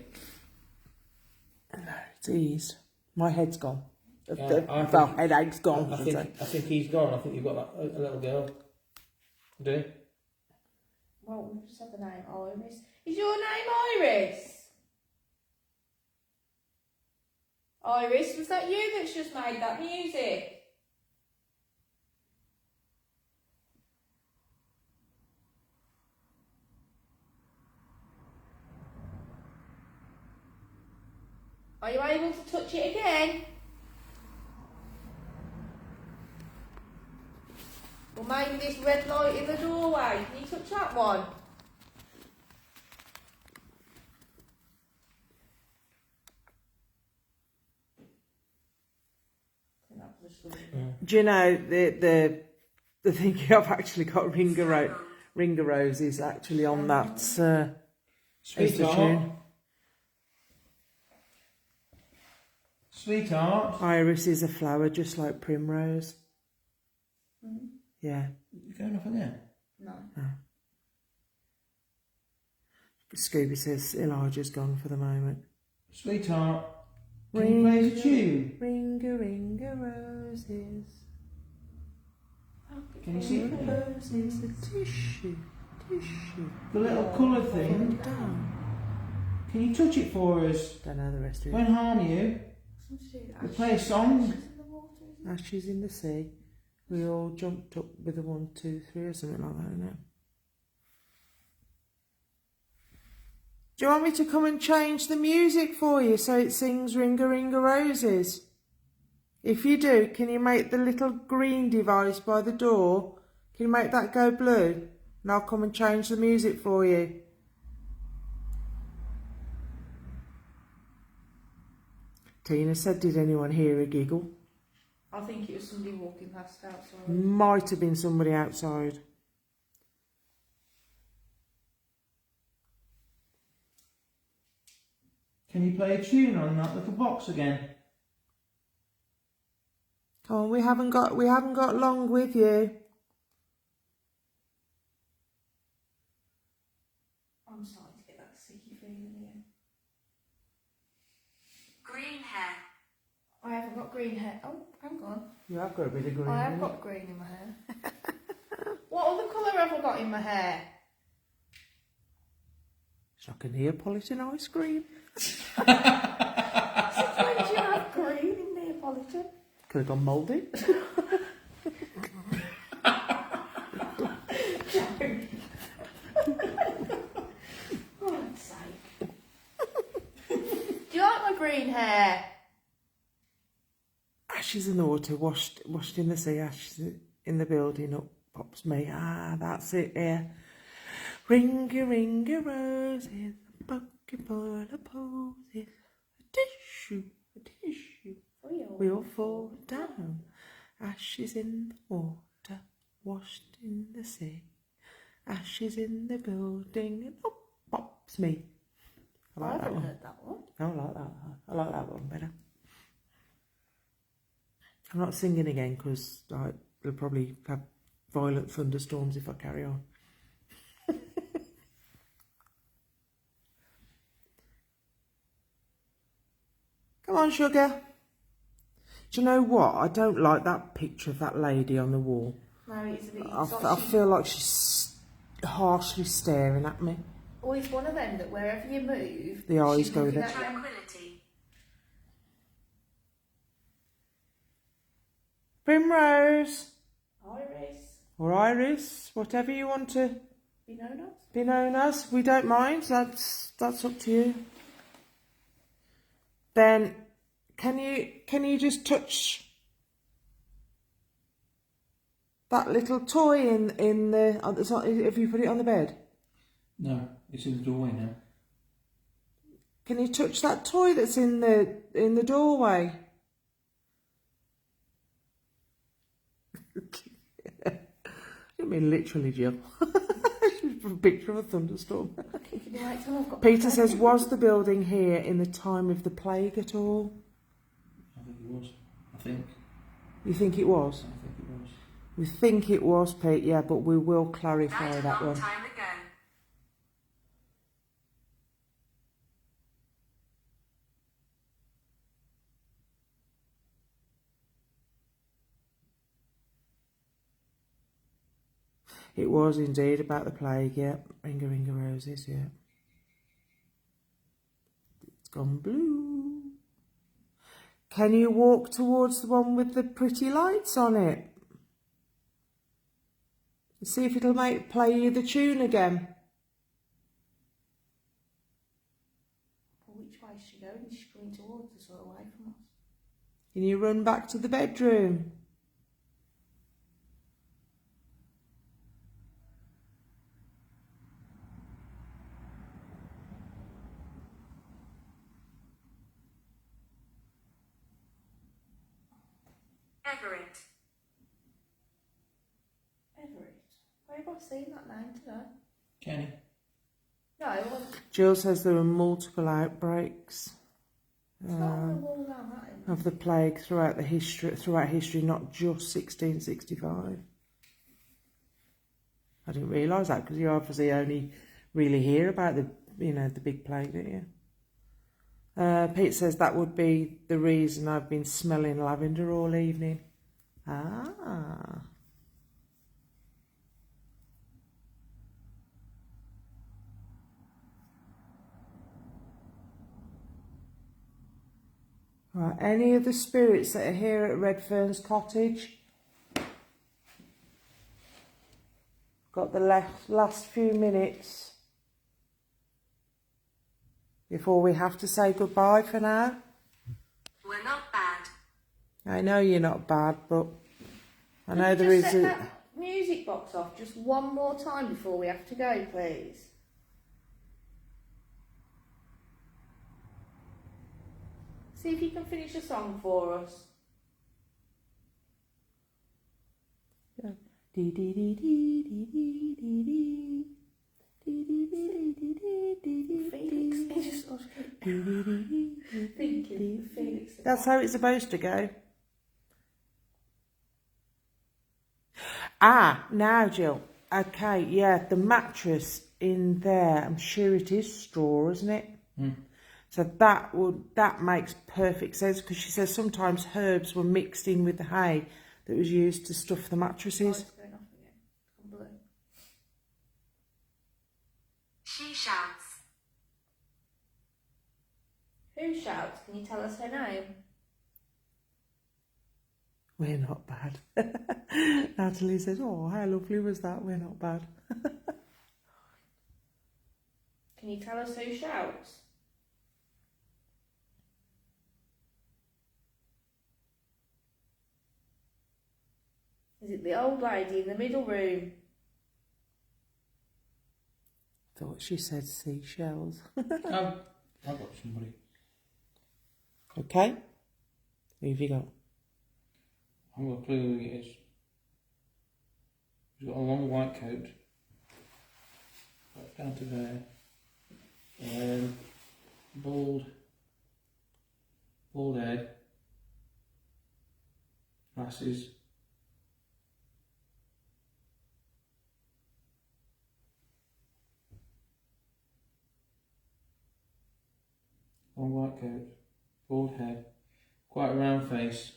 No, it's eased. My head's gone. Yeah, headache's gone. I think he's gone. I think you've got a little girl. Do you? Well, we just said the name Iris. Is your name Iris? Iris, was that you that's just made that music? Are you able to touch it again? Or maybe this red light in the doorway. Can you touch that one? Do you know the thing? I've actually got Ring of Roses actually on that. Is the tune. Sweetheart. Iris is a flower, just like primrose. Mm-hmm. Yeah. You going off again? No. Scooby says Elijah's gone for the moment. Sweetheart. Can you play the tune? Ring a roses. Can you see it? Roses, a tissue. The little colour thing. Down. Can you touch it for us? Don't know the rest of it. Won't harm you. We play a song. Ashes in the sea. We all jumped up with a 1, 2, 3 or something like that, isn't it? Do you want me to come and change the music for you so it sings Ring a Roses? If you do, can you make the little green device by the door, can you make that go blue? And I'll come and change the music for you. Tina said, did anyone hear a giggle? I think it was somebody walking past outside. Might have been somebody outside. Can you play a tune on that little box again? Come on, we haven't got long with you. I'm starting to get that sticky feeling again. Green hair. I haven't got green hair. Oh, hang on. You have got a bit of green. I have got green in my hair. What other colour have I got in my hair? It's like a Neapolitan ice cream. Since when do you have green in Neapolitan? Could have gone mouldy. God's sake. Do you like my green hair? Ashes in the water, washed in the sea, ashes in the building, up pops me. Ah, that's it, yeah. Ringa, ringa, roses, a bucket full of posies, a tissue, we all fall down. Ashes in the water, washed in the sea, ashes in the building, and up pops me. I like that haven't one. heard that one. I like that one. I like that one better. I'm not singing again because they'll probably have violent thunderstorms if I carry on. Come on, sugar. Do you know what? I don't like that picture of that lady on the wall. No, it's a bit... I feel like she's harshly staring at me. Always one of them that wherever you move, The eyes she's go looking there. at you. Tranquility. Primrose Iris, or Iris, whatever you want to you know that? be known as, we don't mind. That's up to you. Then, can you just touch that little toy in the? Have you put it on the bed? No, it's in the doorway now. Can you touch that toy that's in the doorway? I didn't mean literally, Jill. Just a picture of a thunderstorm. Can you wait till I've got Peter my says, phone? was the building here in the time of the plague at all? I think it was. I think. You think it was? I think it was. We think it was, Pete, yeah, but we will clarify Died a that long one. time ago. It was indeed about the plague, yeah. Ringa Ringa Roses, yeah. It's gone blue. Can you walk towards the one with the pretty lights on it? See if it'll play you the tune again. Well, which way is she going? Is she going towards us or away from us? Can you run back to the bedroom? Everett. Everett. Where have I seen that name today? Kenny. No, it wasn't. Jill says there were multiple outbreaks It's not on the wall down that end. of the plague throughout history, not just 1665. I didn't realise that because you obviously only really hear about the big plague, don't you? Pete says that would be the reason I've been smelling lavender all evening. Ah. Right, any of the spirits that are here at Redfern's cottage? Got the last few minutes before we have to say goodbye for now. We're not bad. I know you're not bad, but I know Could you there just is set a... that music box off just one more time before we have to go, please? See if you can finish a song for us. Felix, he just thinking, Felix. That's how it's supposed to go. Ah, now Jill. Okay, yeah, the mattress in there, I'm sure it is straw, isn't it? Mm. So that makes perfect sense because she says sometimes herbs were mixed in with the hay that was used to stuff the mattresses. It's going off again. It's gone blue. She shouts. We're not bad. Natalie says, oh, how lovely was that? We're not bad. Can you tell us who shouts? Is it the old lady in the middle room? Thought she said seashells. I've got somebody. Okay. Who have you got? I've got a clue who he is. He's got a long white coat. Right down to there. Bald head. Glasses. Long white coat. Bald head. Quite a round face.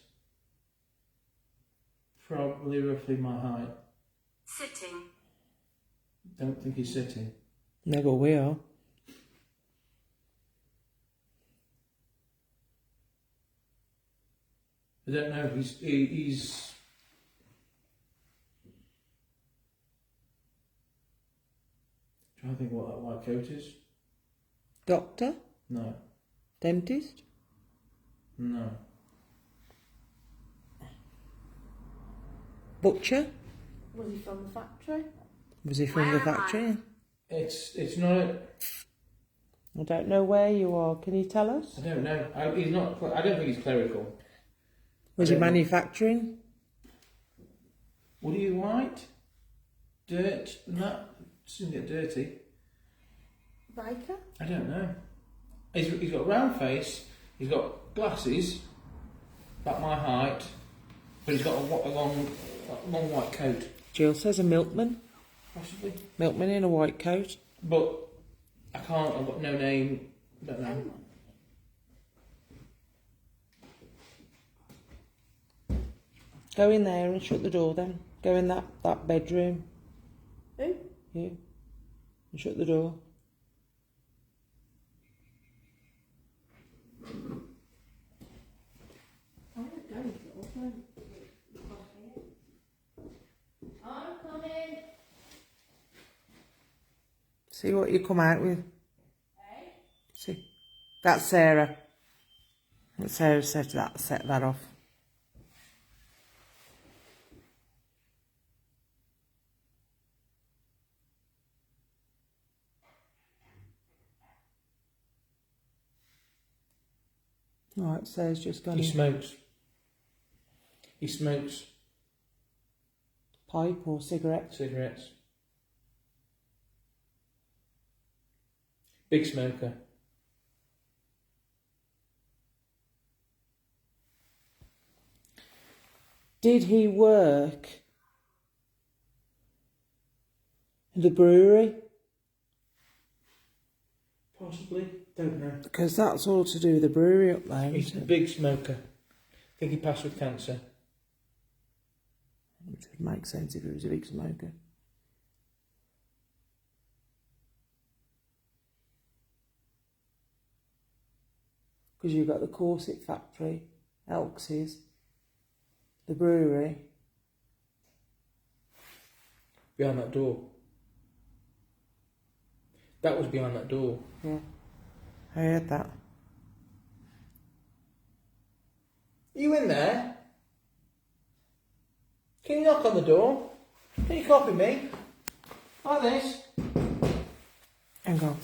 Probably roughly my height. Sitting. Don't think he's sitting. No, but we are. I don't know. He's. Trying to think what that white coat is. Doctor? No. Dentist? No. Butcher? Was he from the factory? Was he from the Where am I? factory? It's not. I don't know where you are. Can you tell us? I don't know. He's not. I don't think he's clerical. Was he I don't know. manufacturing? Would he white? Dirt? And that doesn't get dirty. Biker? I don't know. He's got a round face. He's got glasses, about my height, but he's got a long white coat. Jill says a milkman. Possibly. Milkman in a white coat. But I can't. I've got no name. Don't know. Go in there and shut the door then. Go in that bedroom. Who? You. And shut the door. I'm coming. See what you come out with. See. That's Sarah. Let Sarah set that off. Right, Sarah's just gone He in. smokes. He smokes Pipe or cigarette. cigarettes. Big smoker. Did he work in the brewery? Possibly. Don't know. Because that's all to do with the brewery up there, He's a isn't it? big smoker. I think he passed with cancer. Which would make sense if he was a big smoker. Because you've got the corset factory, Elks's, the brewery. Behind that door. That was behind that door. Yeah, I heard that. Are you in there? Can you knock on the door? Can you copy me? Like this? Hang on.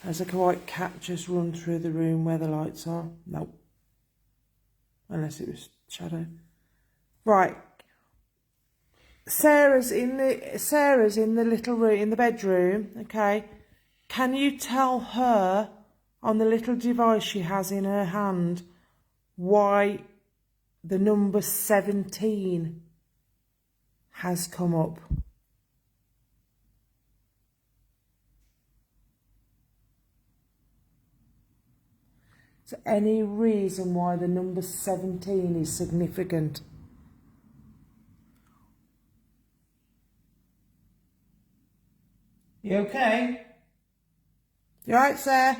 Has a white cat just run through the room where the lights are? Nope. Unless it was shadow. Right. Sarah's in the little room, in the bedroom, okay? Can you tell her on the little device she has in her hand why the number 17 has come up? Is there any reason why the number 17 is significant? You okay? You alright, Sarah?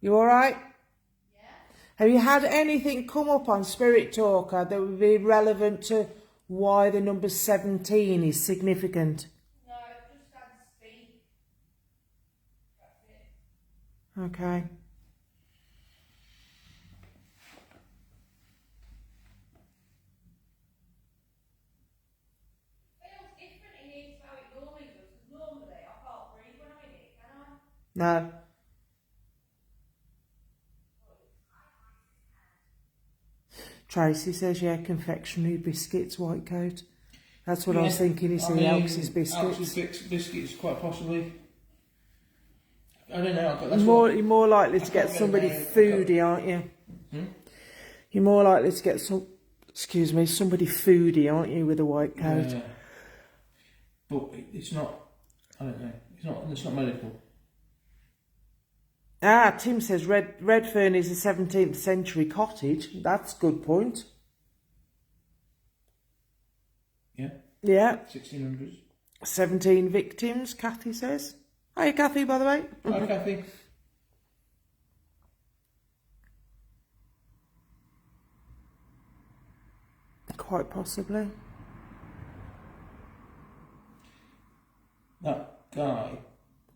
You alright? Have you had anything come up on Spirit Talker that would be relevant to why the number 17 is significant? No, just stand speak. That's it. Okay. Feels different in here to how it normally does, because normally I can't breathe when I'm in it, can I? No. Tracy says, yeah, confectionery biscuits, white coat. That's what I was thinking. Is the Alex's biscuits? Alex's biscuits, quite possibly. I don't know. You're more likely to get somebody foodie, aren't you? You're more likely to get somebody foodie, aren't you, with a white coat? Yeah. But it's not. I don't know. It's not medical. Ah, Tim says Redfern is a 17th century cottage. That's a good point. Yeah. Yeah. 1600s. 17 victims, Kathy says. Hi, Kathy, by the way. Hi, Kathy. Quite possibly. That guy.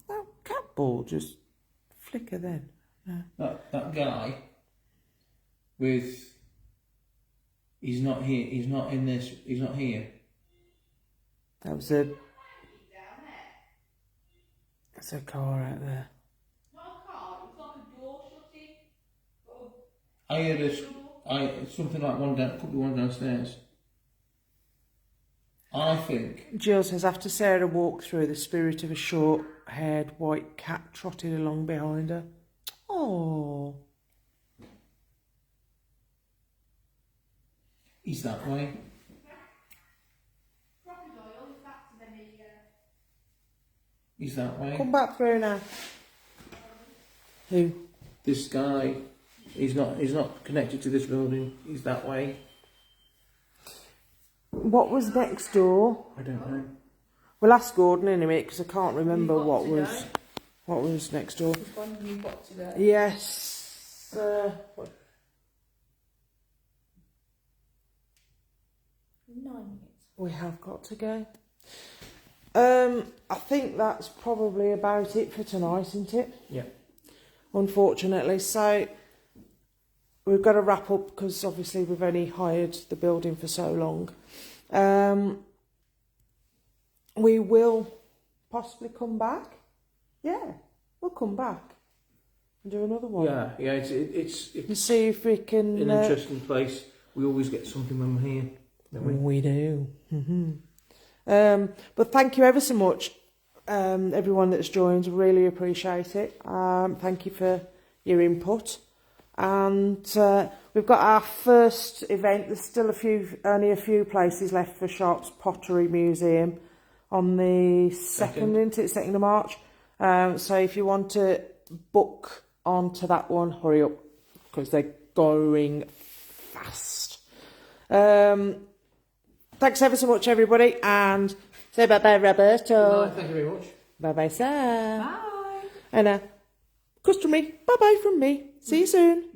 That cat ball just flicker then. No. That guy. With. He's not here. He's not in this. He's not here. That was a. There's a car out there. Not a car, it's like a door shutting. I heard something like could be one downstairs. I think. Jill says, after Sarah walked through, the spirit of a short-haired white cat trotted along behind her. Oh. He's that way. Crocodile, is back to them He's that way. Come back through now. Who? This guy. He's not connected to this building. He's that way. What was next door? I don't know. We'll ask Gordon in a minute because I can't remember what was next door. Which one have you got today? Yes. 9 minutes. We have got to go. I think that's probably about it for tonight, isn't it? Yeah. Unfortunately. So we've got to wrap up because obviously we've only hired the building for so long. We will possibly come back. Yeah, we'll come back and do another one. Yeah. It's And see if we can. an interesting place. We always get something when we're here, don't we? We do. But thank you ever so much, everyone that's joined. Really appreciate it. Thank you for your input. And we've got our first event. There's still only a few places left for Sharp's Pottery Museum on the 2nd, isn't it? 2nd of March. So if you want to book onto that one, hurry up because they're going fast. Thanks ever so much, everybody, and say bye-bye, Roberto. Thank you very much. Bye-bye, Sam. Bye. And customary, bye-bye from me. See you soon.